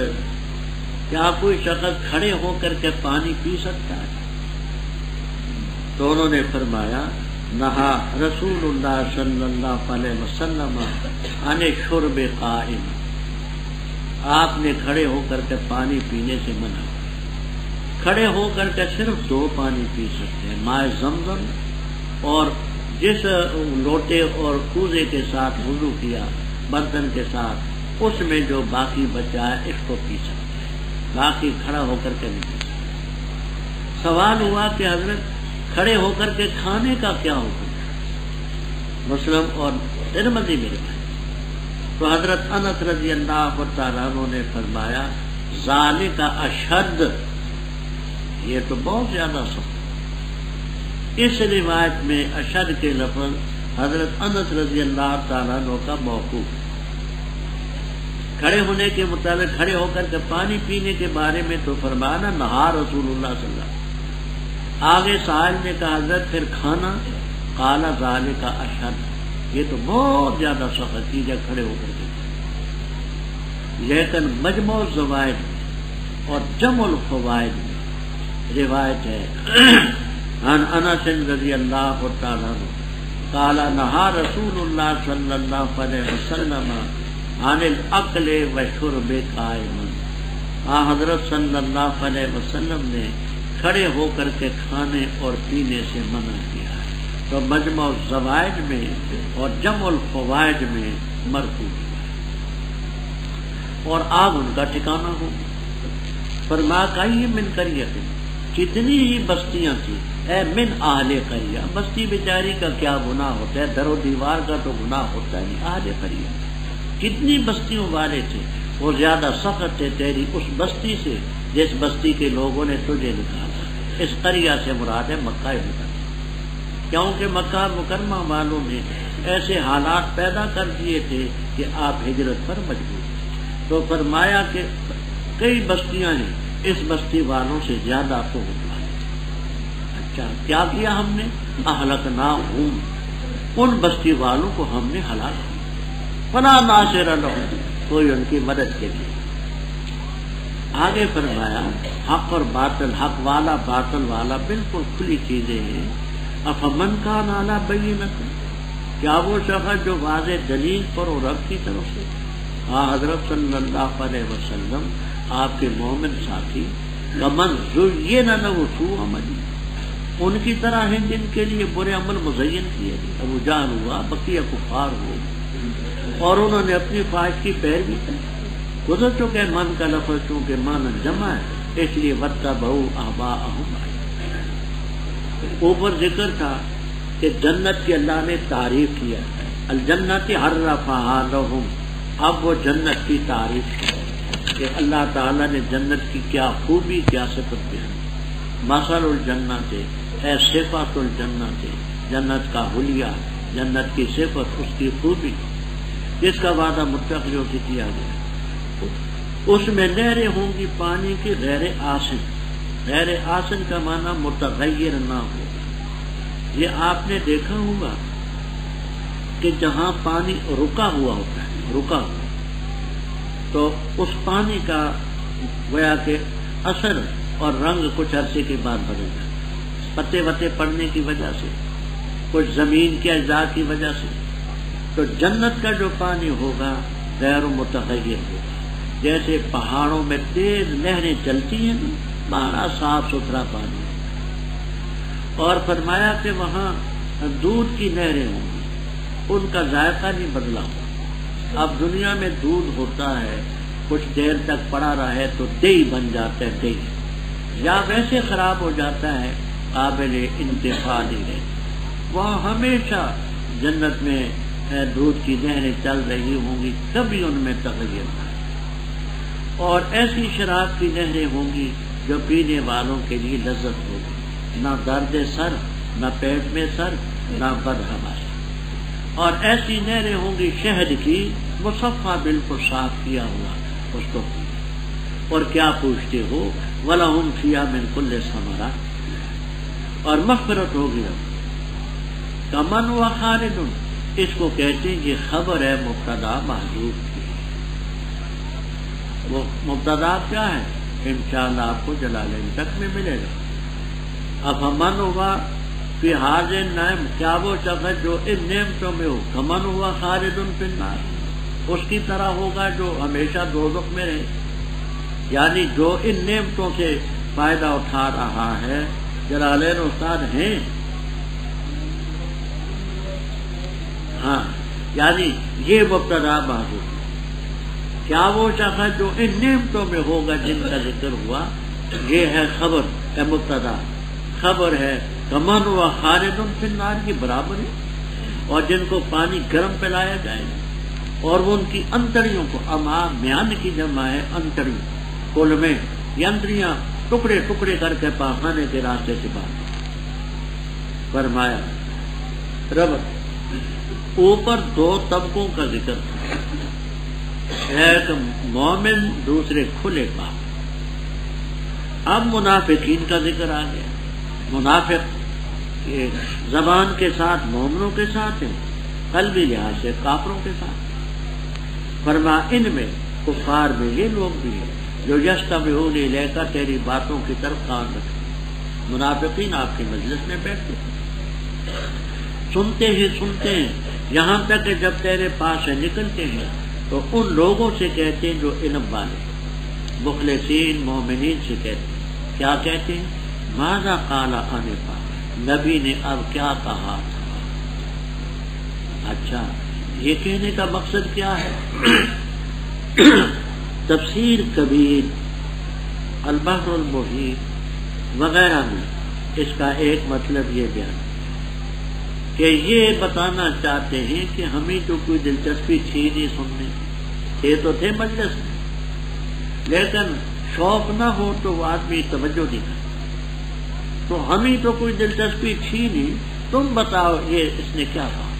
کیا کوئی شخص کھڑے ہو کر کے پانی پی سکتا ہے؟ تو انہوں نے فرمایا نہا رسول اللہ صلی اللہ علیہ وسلم عن شرب قائم، آپ نے کھڑے ہو کر کے پانی پینے سے منع، کھڑے ہو کر کے صرف دو پانی پی سکتے ہیں، مائے زمزم، اور جس لوٹے اور کوزے کے ساتھ وضو کیا برتن کے ساتھ، اس میں جو باقی بچا ہے اس کو پی سکتے ہیں، باقی کھڑا ہو کر کے نہیں پی سکتے۔ سوال ہوا کہ حضرت کھڑے ہو کر کے کھانے کا کیا حکم ہے؟ مسلم اور ترمذی میں روایت، تو حضرت انس رضی اللہ تعالیٰ عنہ نے فرمایا ذالک اشد، یہ تو بہت زیادہ سخت۔ اس روایت میں اشد کے لفظ حضرت انس رضی اللہ تعالیٰ عنہ کا موقوف ہے۔ کھڑے ہونے کے متعلق، کھڑے ہو کر کے پانی پینے کے بارے میں تو فرمانا نہا رسول اللہ صلی اللہ علیہ وسلم۔ آگے سائل نے کہا حضرت پھر کھانا، قال ذالک اشد، یہ تو بہت زیادہ سخت چیز ہے کھڑے ہو کر کے۔ لیکن مجموع الزوائد اور جمع الفوائد میں روایت ہے عن انس رضی اللہ تعالیٰ عنہ قال نہا رسول اللہ صلی اللہ علیہ وسلم عن الاکل والشرب قائما، حضرت صلی اللہ علیہ وسلم نے کھڑے ہو کر کے کھانے اور پینے سے منع کیا ہے، تو مجموع الزوائد میں اور جمع الفوائد میں مرفوع ہے، اور آگ ان کا ٹھکانہ ہو۔ فرما کہیے من قریۃ، کتنی ہی بستیاں تھیں، اے من اہل قریہ، بستی بیچاری کا کیا گناہ ہوتا ہے، در و دیوار کا تو گناہ ہوتا ہے نہیں، اہل قریہ کتنی بستیوں والے تھے، وہ زیادہ سخت تھے تیری اس بستی سے جس بستی کے لوگوں نے تجھے نکالا۔ اس قریہ سے مراد ہے مکہ مکرمہ، کیونکہ مکہ مکرمہ والوں نے ایسے حالات پیدا کر دیے تھے کہ آپ ہجرت پر مجبور تھے، تو فرمایا کہ کئی بستیاں ہیں، اس بستی والوں سے زیادہ تو ہوتا ہے۔ اچھا کیا کیا ہم نے؟ اہلکناہم، ان بستی والوں کو ہم نے ہلاک کیا، فلا ناصر لہم، کوئی ان کی مدد کے لیے۔ آگے فرمایا حق اور باطل، حق والا باطل والا بالکل کھلی چیزیں ہیں۔ افمن کان علی بینۃ، کیا وہ شخص جو واضح دلیل پر اور رب کی طرف سے، حضرت صلی اللہ علیہ وسلم آپ کے مومن ساتھی، کمن زین لہ سوء عمل، ان کی طرح ہیں جن کے لیے برے عمل مزین کیے گئے۔ ابو جہل ہوا، بقیہ کفار ہو، اور انہوں نے اپنی خواہش کی پیروی کی۔ گزر چکے من کا لفظ چونکہ من جمع ہے، اس لیے واتبعوا اہواءہم۔ اوپر ذکر تھا کہ جنت کی اللہ نے تعریف کیا ہے، الجنت حرفہا لہم، اب وہ جنت کی تعریف ہے کہ اللہ تعالیٰ نے جنت کی کیا خوبی، کیا صفت بیان۔ مثل الجنت ہے صفات الجنت، جنت کا حلیہ، جنت کی صفت، اس کی خوبی جس کا وعدہ متقیوں سے کیا گیا۔ اس میں نہریں ہوں گی پانی کی غیر آسن، غیر آسن کا معنی متغیر نہ ہو۔ یہ آپ نے دیکھا ہوگا کہ جہاں پانی رکا ہوا ہوتا ہے، رکا ہوا، تو اس پانی کا گویا کہ اثر اور رنگ کچھ عرصے کے بعد بدل جاتا ہے، پتے وتے پڑنے کی وجہ سے، کچھ زمین کے اجزاء کی وجہ سے۔ تو جنت کا جو پانی ہوگا غیر متغیر ہوگا، جیسے پہاڑوں میں تیز نہریں چلتی ہیں، بڑا صاف ستھرا پانی، اور فرمایا کہ وہاں دودھ کی نہریں ہوں گی، ان کا ذائقہ نہیں بدلا ہوا۔ اب دنیا میں دودھ ہوتا ہے، کچھ دیر تک پڑا رہے تو دہی بن جاتا ہے، دہی، یا ویسے خراب ہو جاتا ہے، قابل انتفاع نہیں رہے۔ وہاں ہمیشہ جنت میں دودھ کی نہریں چل رہی ہوں گی، کبھی ان میں تغیر نہ، اور ایسی شراب کی نہریں ہوں گی جو پینے والوں کے لیے لذت ہوگی، نہ درد سر، نہ پیٹ میں سر، نہ بدہضمی۔ اور ایسی نہریں ہوں گی شہد کی، مصفہ بالکل صاف کیا ہوا، اس کو پیے۔ اور کیا پوچھتے ہو، وَلَهُمْ فِيهَا مِن كُلِّ ثَمَرَةٍ، اور مغفرت ہوگی اب۔ کمن و خالد، اس کو کہتے ہیں یہ خبر ہے مبتدا محذوف کی۔ وہ مبتدا کیا ہے؟ انشاءاللہ آپ کو جلالین تک میں ملے گا۔ اب من ہوا فی حاضر نعم، کیا وہ شخص جو ان نعمتوں میں ہو، کمن ہوا خالد فی النار، اس کی طرح ہوگا جو ہمیشہ دوزخ میں رہے، یعنی جو ان نعمتوں سے فائدہ اٹھا رہا ہے۔ جلالین استاد ہیں، ہاں، یعنی یہ مبتدا محذوف، کیا وہ شخص جو ان نعمتوں میں ہوگا جن کا ذکر ہوا، یہ ہے خبر ہے، مبتدا خبر ہے، کمن و خالد فی النار کی برابر ہے، اور جن کو پانی گرم پلایا جائے اور وہ ان کی انتڑیوں کو، اما میان کی جمع ہے انتڑی، کل میں یہ انتڑیاں ٹکڑے ٹکڑے کر کے پاخانے کے راستے سے باہر۔ فرمایا رب اوپر دو طبقوں کا ذکر تھا، ایک مومن، دوسرے کھلے پاک۔ اب منافقین کا ذکر آ گیا۔ منافق زبان کے ساتھ مومنوں کے ساتھ ہیں، قلبی لحاظ سے کافروں کے ساتھ۔ فرما ان میں، کفار میں یہ لوگ بھی ہیں جو یستمعون الیک، تیری باتوں کی طرف کان رکھتے۔ منافقین آپ کی مجلس میں بیٹھتے ہیں، سنتے ہیں، یہاں تک کہ جب تیرے پاس سے نکلتے ہیں تو ان لوگوں سے کہتے ہیں جو علم والے، مخلصین مومنین سے کہتے ہیں، کیا کہتے ہیں؟ ماذا قال آنفا، نبی نے اب کیا کہا تھا۔ اچھا، یہ کہنے کا مقصد کیا ہے؟ تفسیر کبیر، البحر المحیط وغیرہ میں اس کا ایک مطلب یہ بیان کہ یہ بتانا چاہتے ہیں کہ ہمیں تو کوئی دلچسپی تھی نہیں سننے، تھے تو تھے مجلس میں، لیکن شوق نہ ہو تو وہ آدمی توجہ نہیں کرتا، تو ہمیں تو کوئی دلچسپی تھی نہیں، تم بتاؤ یہ اس نے کیا کہا۔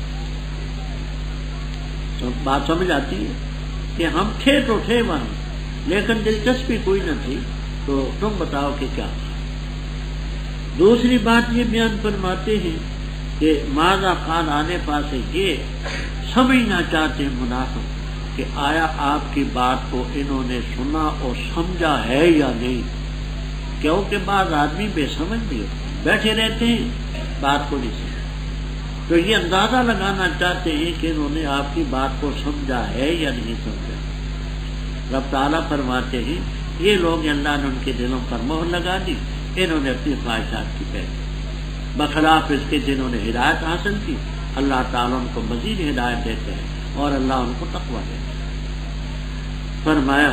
تو بات سمجھ آتی ہے کہ ہم تھے تو تھے وہاں، لیکن دلچسپی کوئی نہ تھی، تو تم بتاؤ کہ کیا کہا۔ دوسری بات یہ بیان فرماتے ہیں کہ ماذا قال آنے پاسے یہ سمجھنا چاہتے ہیں منافق کہ آیا آپ کی بات کو انہوں نے سنا اور سمجھا ہے یا نہیں، کیونکہ بعض آدمی بے سمجھ بھی بیٹھے رہتے ہیں، بات کو نہیں سمجھتے، تو یہ اندازہ لگانا چاہتے ہیں کہ انہوں نے آپ کی بات کو سمجھا ہے یا نہیں سمجھا۔ رب تعالیٰ فرماتے ہیں یہ لوگ اللہ نے ان کے دلوں پر مہر لگا دی، انہوں نے اپنی خواہشات کی پیروی، بخلاف اس کے جنہوں نے ہدایت حاصل کی اللہ تعالیٰ ان کو مزید ہدایت دیتے ہیں اور اللہ ان کو تقویٰ دیتے ہیں۔ فرمایا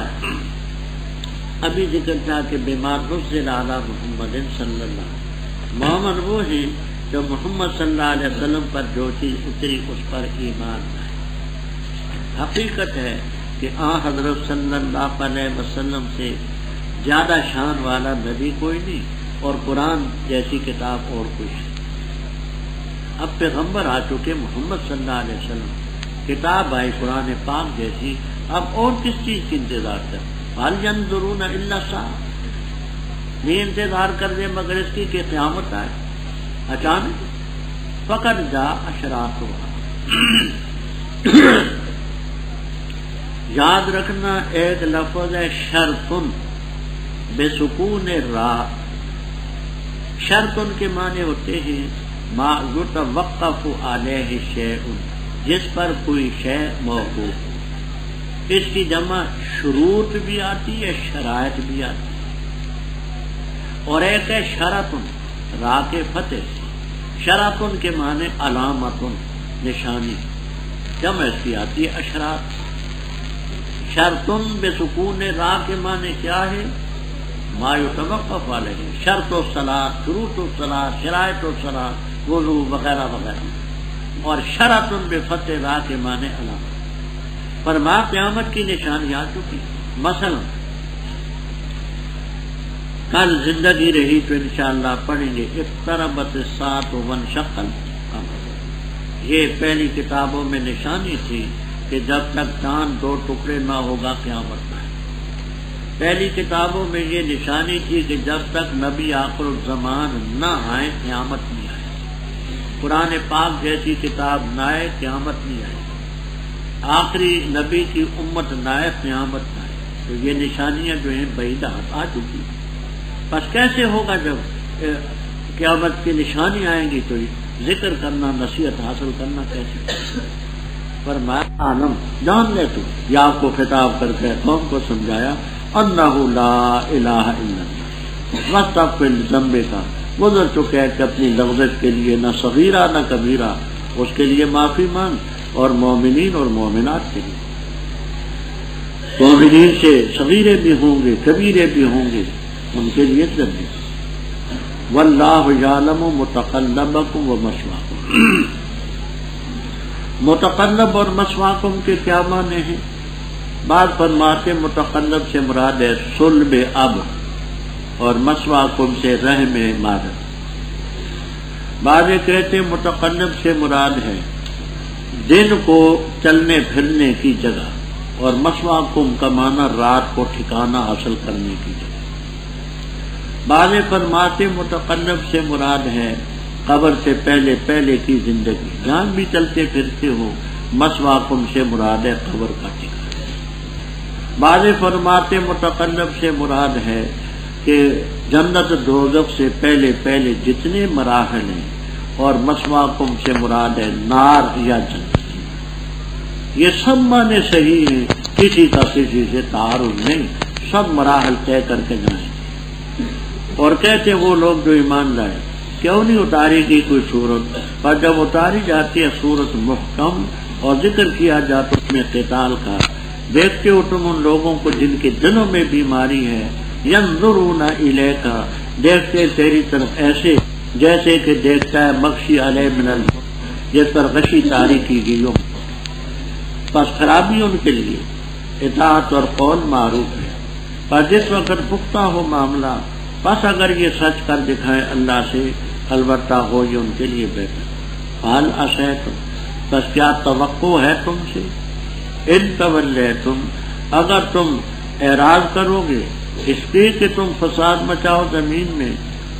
ابھی ذکر تھا کہ بیمار نزل علی محمد صلی اللہ علیہ وسلم، محمد وہ ہیں جو محمد صلی اللہ علیہ وسلم پر جو چیز اتری اس پر ایمان لائے۔ حقیقت ہے کہ حضرت صلی اللہ علیہ وسلم سے زیادہ شان والا نبی کوئی نہیں اور قرآن جیسی کتاب اور کچھ نہیں۔ اب پیغمبر آ چکے محمد صلی اللہ علیہ وسلم، کتاب آئی قرآن پاک جیسی، اب اور کس چیز کی انتظار کر؟ هل ينظرون الا الساعة، نہیں انتظار کر دے مگر اس کی کہ قیامت آئے اچانک، فقد جاء اشراطها۔ یاد رکھنا ایک لفظ ہے شرطن بسکون را، شرطن کے معنی ہوتے ہیں ما یتوقف علیہ شیء، جس پر کوئی شے موقوف، اس کی جمع شروط بھی آتی ہے شرائط بھی آتی ہے، اور ایک ہے شرطن را کے فتح، شرطن کے معنی علامتن نشانی، جمع اس کی آتی ہے اشراط۔ شرطن بسکون را کے معنی کیا ہے؟ ما یتوقف علیہ، شرط الصلاۃ، شروط الصلاۃ، شرائط الصلاۃ، وضو وغیرہ وغیرہ، اور شرطن بفتح را کے معنی علامت۔ فرما قیامت کی نشانی آ چکی، مثلا کل زندگی رہی تو انشاءاللہ پڑھیں گے اقتربت الساعۃ وانشق القمر، یہ پہلی کتابوں میں نشانی تھی کہ جب تک چاند دو ٹکڑے نہ ہوگا قیامت نہ ہے۔ پہلی کتابوں میں یہ نشانی تھی کہ جب تک نبی آخر الزمان نہ آئے قیامت نہیں آئے، قرآن پاک جیسی کتاب نہ آئے قیامت نہیں آئے، آخری نبی کی امت نہ آئے قیامت نہ آئے، تو یہ نشانیاں جو ہیں بعیدہ آ چکی۔ بس کیسے ہوگا جب قیامت کی نشانی آئیں گی تو ذکر کرنا، نصیحت حاصل کرنا کیسے؟ فرمایا عالم جان لے تو، یہ آپ کو خطاب کر کے قوم کو سمجھایا انہ لا الہ الا اللہ، واستغفر لذنبک، گزر چکے ہیں کہ اپنی لغزش کے لیے نہ صغیرہ نہ کبیرہ، اس کے لیے معافی مانگ، اور مومنین اور مومنات کے لیے، مومنین سے صغیرے بھی ہوں گے کبیرے بھی ہوں گے، ان کے لیے ذنب۔ واللہ یعلم متقلبکم ومثواکم، متقلب اور مثواکم کے کیا معنی ہیں؟ بعض فرماتے متقلب سے مراد ہے صلب اب، اور مثواکم سے رحم مادر، بعض کہتے متقلب سے مراد ہے دن کو چلنے پھرنے کی جگہ، اور مثواکم کا معنی رات کو ٹھکانہ حاصل کرنے کی جگہ۔ بعض فرماتے متقلب سے مراد ہے قبر سے پہلے پہلے کی زندگی، جہاں بھی چلتے پھرتے ہو، مثواکم سے مراد ہے قبر کا ٹھکانہ۔ بعض فرماتے متقلب سے مراد ہے کہ جنت دوزخ سے پہلے پہلے جتنے مراحل ہیں، اور مثواکم سے مراد ہے نار یا جنت۔ یہ سب معنی صحیح ہیں، کسی کا کسی سے تعارض نہیں، سب مراحل طے کر کے جائیں۔ اور کہتے وہ لوگ جو ایمان لائے کیوں نہیں اتاری گئی کوئی صورت، پر جب اتاری جاتی ہے صورت محکم اور ذکر کیا جاتا اس میں قتال کا، دیکھتے ہو تم ان لوگوں کو جن کے دلوں میں بیماری ہے، ینظرون الیک، دیکھتے تیری طرف ایسے جیسے کہ دیکھتا ہے مغشی علیہ من الموت، جس پر غشی طاری کی گئی ہو۔ بس خرابی ان کے لیے اطاعت اور قول معروف ہے، پر جس وقت پختہ ہو معاملہ، بس اگر یہ سچ کر دکھائیں اللہ سے، البتہ ہو یہ ان کے لیے بہتر۔ حال عصیتم، بس کیا توقع ہے تم سے، ان تولیتم، اگر تم اعراض کرو گے اس لیے کہ تم فساد مچاؤ زمین میں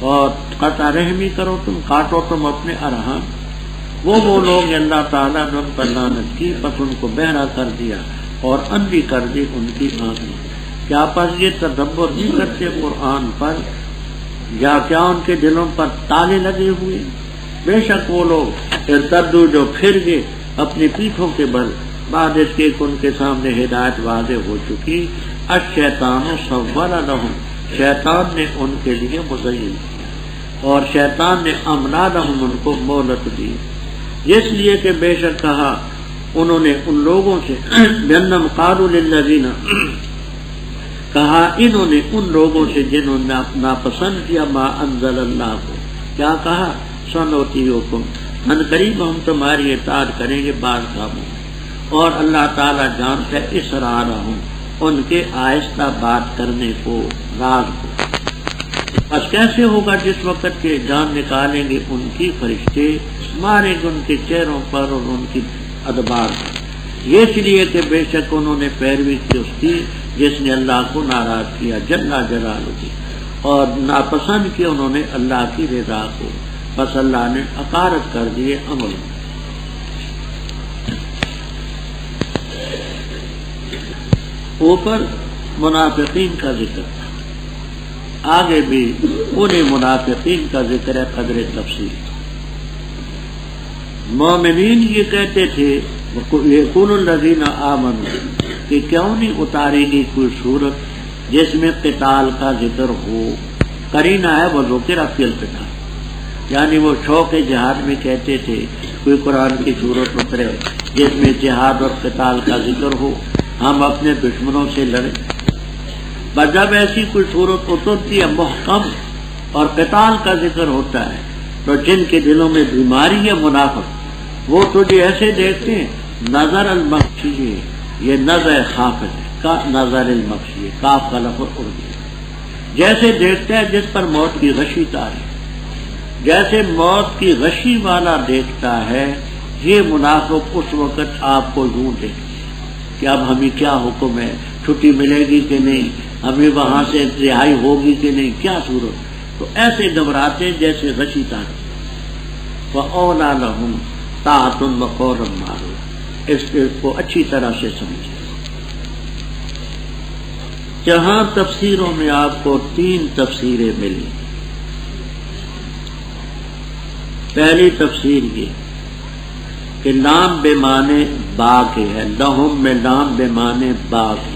اور قطع رحمی کرو، تم کاٹو تم اپنے ارحام، وہ لوگ اللہ تعالیٰ نے ان پر لعنت کی، پس ان کو بہرا کر دیا اور اندھی کر دی ان کی آنکھیں۔ کیا پس یہ تدبر نہیں کرتے قرآن پر، یا کیا ان کے دلوں پر تالے لگے ہوئے؟ بے شک وہ لوگ ارتدو جو پھر گئے اپنی پیٹھوں کے بل، بعد اس کے ان کے سامنے ہدایت واضح ہو چکی۔ الشیطان سول لہم، شیطان نے ان کے لیے مزین کیا، اور شیطان نے املا لہم، ان کو مہلت دی، اس لیے کہ بے شک کہا انہوں نے ان لوگوں سے، بأنہم قالوا للذین، کہا انہوں نے ان لوگوں سے جنہوں نے ناپسند کیا ما انزل اللہ کو، کیا کہا؟ سنطیعکم، ان قریب ہم تمہاری اطاعت کریں گے بعض کاموں، اور اللہ تعالیٰ جانتا ہے اسرارہم، ان کے آہستہ بات کرنے کو، راز کو۔ بس کیسے ہوگا؟ جس وقت کے جان نکالیں گے ان کی فرشتے، ماریں گے ان کے چہروں پر اور ان کی ادبار پر، یہ اس لیے کہ بے شک انہوں نے پیروی کی اس کی جس نے اللہ کو ناراض کیا جل جلالہ، اور ناپسند کیا انہوں نے اللہ کی رضا کو، بس اللہ نے عقارت کر دیے عمل۔ اوپر منافقین کا ذکر، آگے بھی انہیں منافقین کا ذکر ہے قدر تفصیل۔ مومنین یہ کہتے تھے یقول الذین آمنوا، کہ کیوں نہیں اتاری گئی کوئی صورت جس میں قتال کا ذکر ہو؟ قرینہ ہے وذکر فی القتال، یعنی وہ شوق جہاد میں کہتے تھے کوئی قرآن کی صورت اترے جس میں جہاد اور قتال کا ذکر ہو، ہم اپنے دشمنوں سے لڑیں۔ بس جب ایسی کوئی صورت اترتی ہے محکم اور قتال کا ذکر ہوتا ہے، تو جن کے دلوں میں بیماری ہے منافق، وہ تجھے ایسے دیکھتے ہیں نظر المغشی، یہ نظر خافت کا نظر المغشی، کاف کا لفظ اردو، جیسے دیکھتا ہے جس پر موت کی غشی تاری، جیسے موت کی غشی والا دیکھتا ہے، یہ منافق اس وقت آپ کو یوں دیکھتے کہ اب ہمیں کیا حکم ہے، چھٹی ملے گی کہ نہیں، ہمیں وہاں سے رہائی ہوگی کہ نہیں، کیا صورت؟ تو ایسے گھبراتے جیسے غشی تاری۔ وَأَوْلَىٰ لَهُمْ طَاعَةٌ وَقَوْلٌ مَّعْرُوفٌ، اس کو اچھی طرح سے سمجھیں۔ جہاں تفسیروں میں آپ کو 3 تفسیریں ملی، پہلی تفسیر یہ کہ لام بے معنی با کے ہے، لہم میں لام بے معنی با کے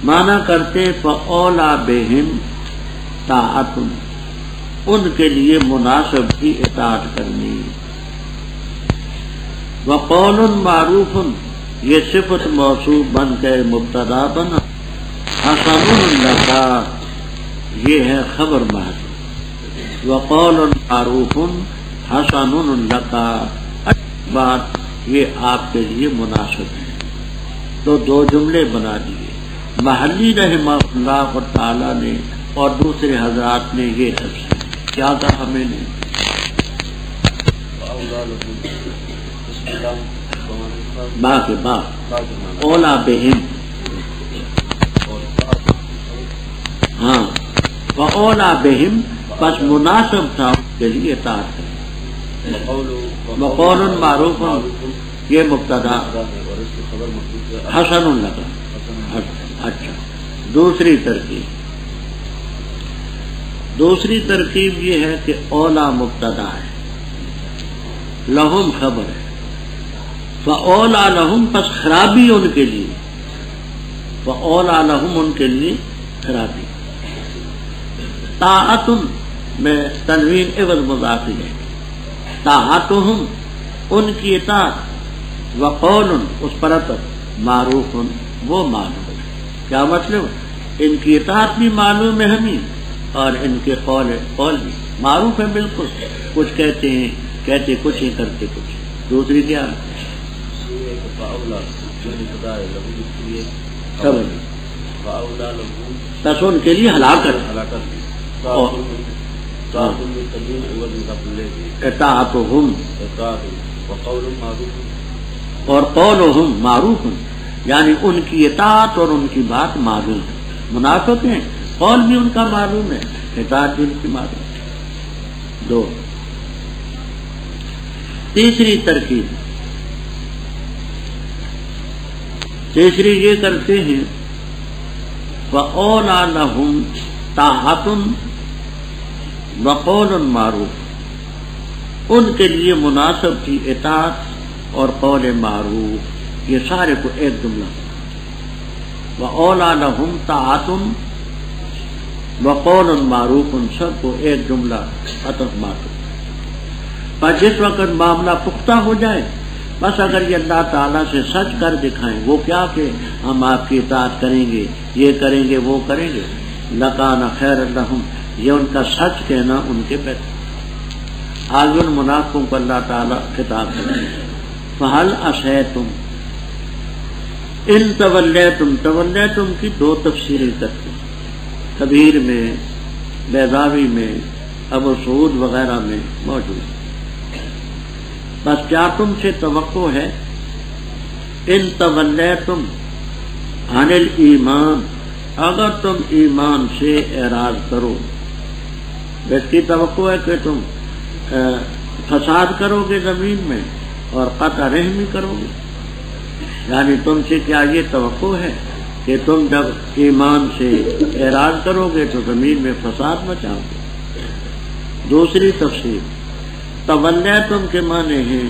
مانا کرتے فَأَوْلَىٰ بِهِمْ طَاعَةٌ، ان کے لیے مناسب کی اطاعت کرنی۔ وَقَوْلٌ مَّعْرُوفٌ، یہ صفت موصوف بن کر مبتدا بنا، حسن لک، یہ ہے خبر محض، وَقَوْلٌ مَّعْرُوفٌ حسن لک، بات یہ آپ کے لیے مناسب ہے۔ تو 2 جملے بنا دیے، محلی رحمہ اللہ تعالی نے اور دوسرے حضرات نے یہ تفسیر کیا کہا میں نے؟ باقی اولا بہم، ہاں اولا بہم، بس مناسب تھا ان کے لیے اطاعت کریں۔ وقول معروف، یہ مبتدا، حسن لگا۔ اچھا، دوسری ترکیب یہ ہے کہ اولا مبتدا ہے، لہم خبر ہے، فاولا لہم، پس خرابی ان کے لیے، فاولا لہم ان کے لیے خرابی۔ طاعت میں تنوین عوض مضافی ہے، طاعتہم ان کی اطاعت، وقول اس پر عطف، معروف وہ معلوم۔ کیا مطلب؟ ان کی اطاعت بھی معلوم ہے ہمیں، اور ان کے قول بھی معروف ہے بالکل، کچھ کہتے ہیں کہتے کچھ ہی کرتے کچھ۔ دوسری کیا؟ بس ان کے لیے ہلاکت، اطاعتہم اور قولہم معروف، یعنی ان کی اطاعت اور ان کی بات معلوم ہے۔ منافق ہیں، قول بھی ان کا معلوم ہے، اطاعت بھی ان کی معلوم ہے۔ 2 تیسری ترکیب، تیسری یہ کرتے ہیں وَأَوْلَى لَهُمْ طَاعَةٌ وَقَوْلٌ مَعْرُوفٌ، ان کے لیے مناسب تھی اطاعت اور قول معروف، یہ سارے کو ایک جملہ، وَأَوْلَى لَهُمْ طَاعَةٌ وَقَوْلٌ مَعْرُوفٌ، سب کو ایک جملہ عطف معطوف۔ پر جس وقت معاملہ پختہ ہو جائے، بس اگر یہ اللہ تعالیٰ سے سچ کر دکھائیں، وہ کیا کہ ہم آپ کی اطاعت کریں گے، یہ کریں گے، وہ کریں گے، لَكَانَ خَيْرًا لَهُمْ، یہ ان کا سچ کہنا ان کے بہتر۔ آج ان منافقوں کو اللہ تعالیٰ خطاب کرتے ہیں، فَهَلْ عَصَيْتُمْ إِن تَوَلَّيْتُمْ، تَوَلَّيْتُمْ کی دو تفسیریں کرتے ہیں، کبیر میں، بیضاوی میں، ابو سعود وغیرہ میں موجود ہے۔ بس کیا تم سے توقع ہے، ان تولیتم عن الایمان، اگر تم ایمان سے اعراض کرو، اس کی توقع ہے کہ تم فساد کرو گے زمین میں اور قطع رحمی کرو گے، یعنی تم سے کیا یہ توقع ہے کہ تم جب ایمان سے اعراض کرو گے تو زمین میں فساد مچاؤ گے۔ دوسری تفسیر، تولیتم کے معنی ہیں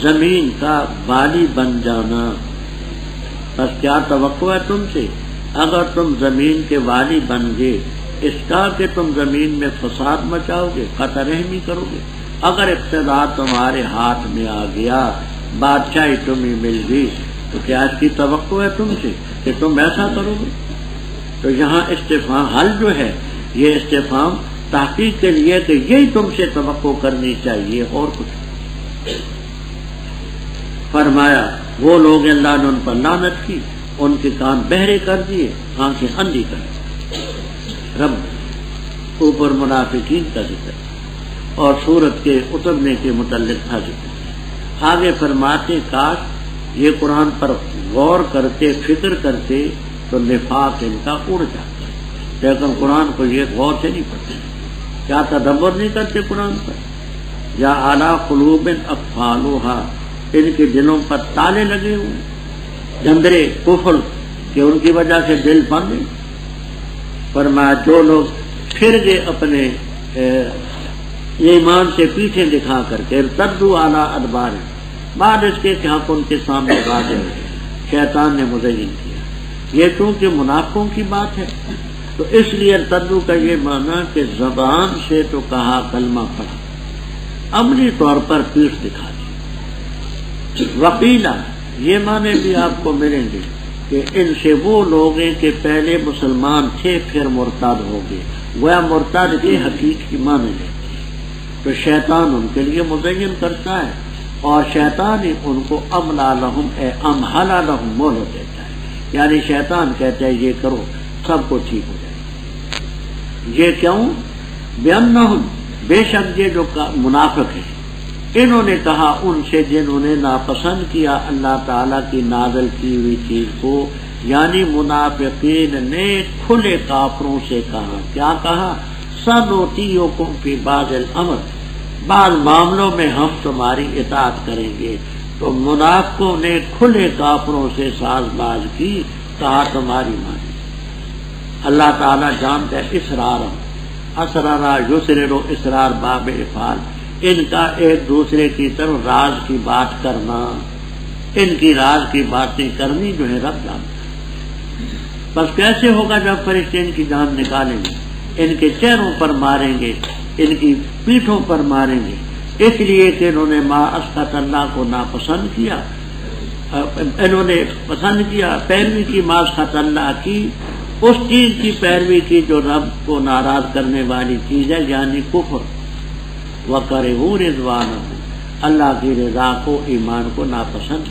زمین کا والی بن جانا، بس کیا توقع ہے تم سے اگر تم زمین کے والی بن گئے، اس کا کہ تم زمین میں فساد مچاؤ گے، قطع رحمی کرو گے۔ اگر اقتدار تمہارے ہاتھ میں آ گیا، بادشاہی تمہیں مل گئی، تو کیا اس کی توقع ہے تم سے کہ تم ایسا کرو گے؟ تو یہاں استفہام حل جو ہے، یہ استفہام تحقیق کے لیے کہ یہی تم سے توقع کرنی چاہیے اور کچھ۔ فرمایا وہ لوگ اللہ نے ان پر لعنت کی، ان کے کان بہرے کر دیے، آنکھیں اندھی کر دی۔ رب اوپر منافقین کا ذکر اور سورت کے اترنے کے متعلق تھا ذکر۔ آگے فرماتے کاش یہ قرآن پر غور کرتے، فکر کرتے تو نفاق ان کا اڑ جاتا، لیکن قرآن کو یہ غور سے نہیں پڑھتے، کیا تدبر نہیں کرتے قرآن پر۔ یا اعلیٰ قلوب اقفالها، ان کے دلوں پر تالے لگے ہوئے، جندرے کفر کہ ان کی وجہ سے دل بند ہیں۔ فرمایا جو لوگ پھر گئے اپنے ایمان سے پیچھے دکھا کر کے، ارتدوا اعلیٰ ادبار، بعد اس کے حق ان کے سامنے واضح ہو، شیطان نے مزین کیا۔ یہ چونکہ منافقوں کی بات ہے تو اس لیے ارتدوا کا یہ معنی کہ زبان سے تو کہا کلمہ پڑھا، عملی طور پر پیٹھ دکھا دی۔ وقیلا یہ معنی بھی آپ کو ملیں گے کہ ان سے وہ لوگ ہیں کہ پہلے مسلمان تھے پھر مرتد ہو گئے، وہ مرتد کے حقیقی معنی لیتے ہیں، تو شیطان ان کے لیے مزین کرتا ہے اور شیطان ہی ان کو املا لہم امہلا لہم مہلت دیتا ہے، یعنی شیطان کہتا ہے یہ کرو سب کو ٹھیک ہو جائے۔ یہ کیوں؟ بِأَنَّهُمْ، بے شک یہ جو منافق ہیں، انہوں نے کہا ان سے جنہوں نے ناپسند کیا اللہ تعالیٰ کی نازل کی ہوئی چیز کو، یعنی منافقین نے کھلے کافروں سے کہا، کیا کہا؟ سَنُطِيعُكُمْ فِي بَعْضِ الْأَمْرِ، بعض معاملوں میں ہم تمہاری اطاعت کریں گے۔ تو منافقوں نے کھلے کافروں سے ساز باز کی، کہا تمہاری مانی۔ اللہ تعالیٰ جانتا ہے اسرار، اسرارا یسرر، اسرار باب افعال، ان کا ایک دوسرے کی طرف راز کی بات کرنا، ان کی راز کی باتیں کرنی جو ہے رب جانتا ہے۔ بس کیسے ہوگا جب فرشتے ان کی جان نکالیں گے، ان کے چہروں پر ماریں گے، ان کی پیٹھوں پر ماریں گے، اس لیے کہ انہوں نے ما اسخط اللہ کو ناپسند کیا، انہوں نے پسند کیا، پیروی کی ما اسخط اللہ کی، اس چیز کی پیروی کی جو رب کو ناراض کرنے والی چیز ہے، یعنی کفر۔ وَكَرِهُوا رِضْوَانَهُ، اللہ کی رضا کو، ایمان کو ناپسند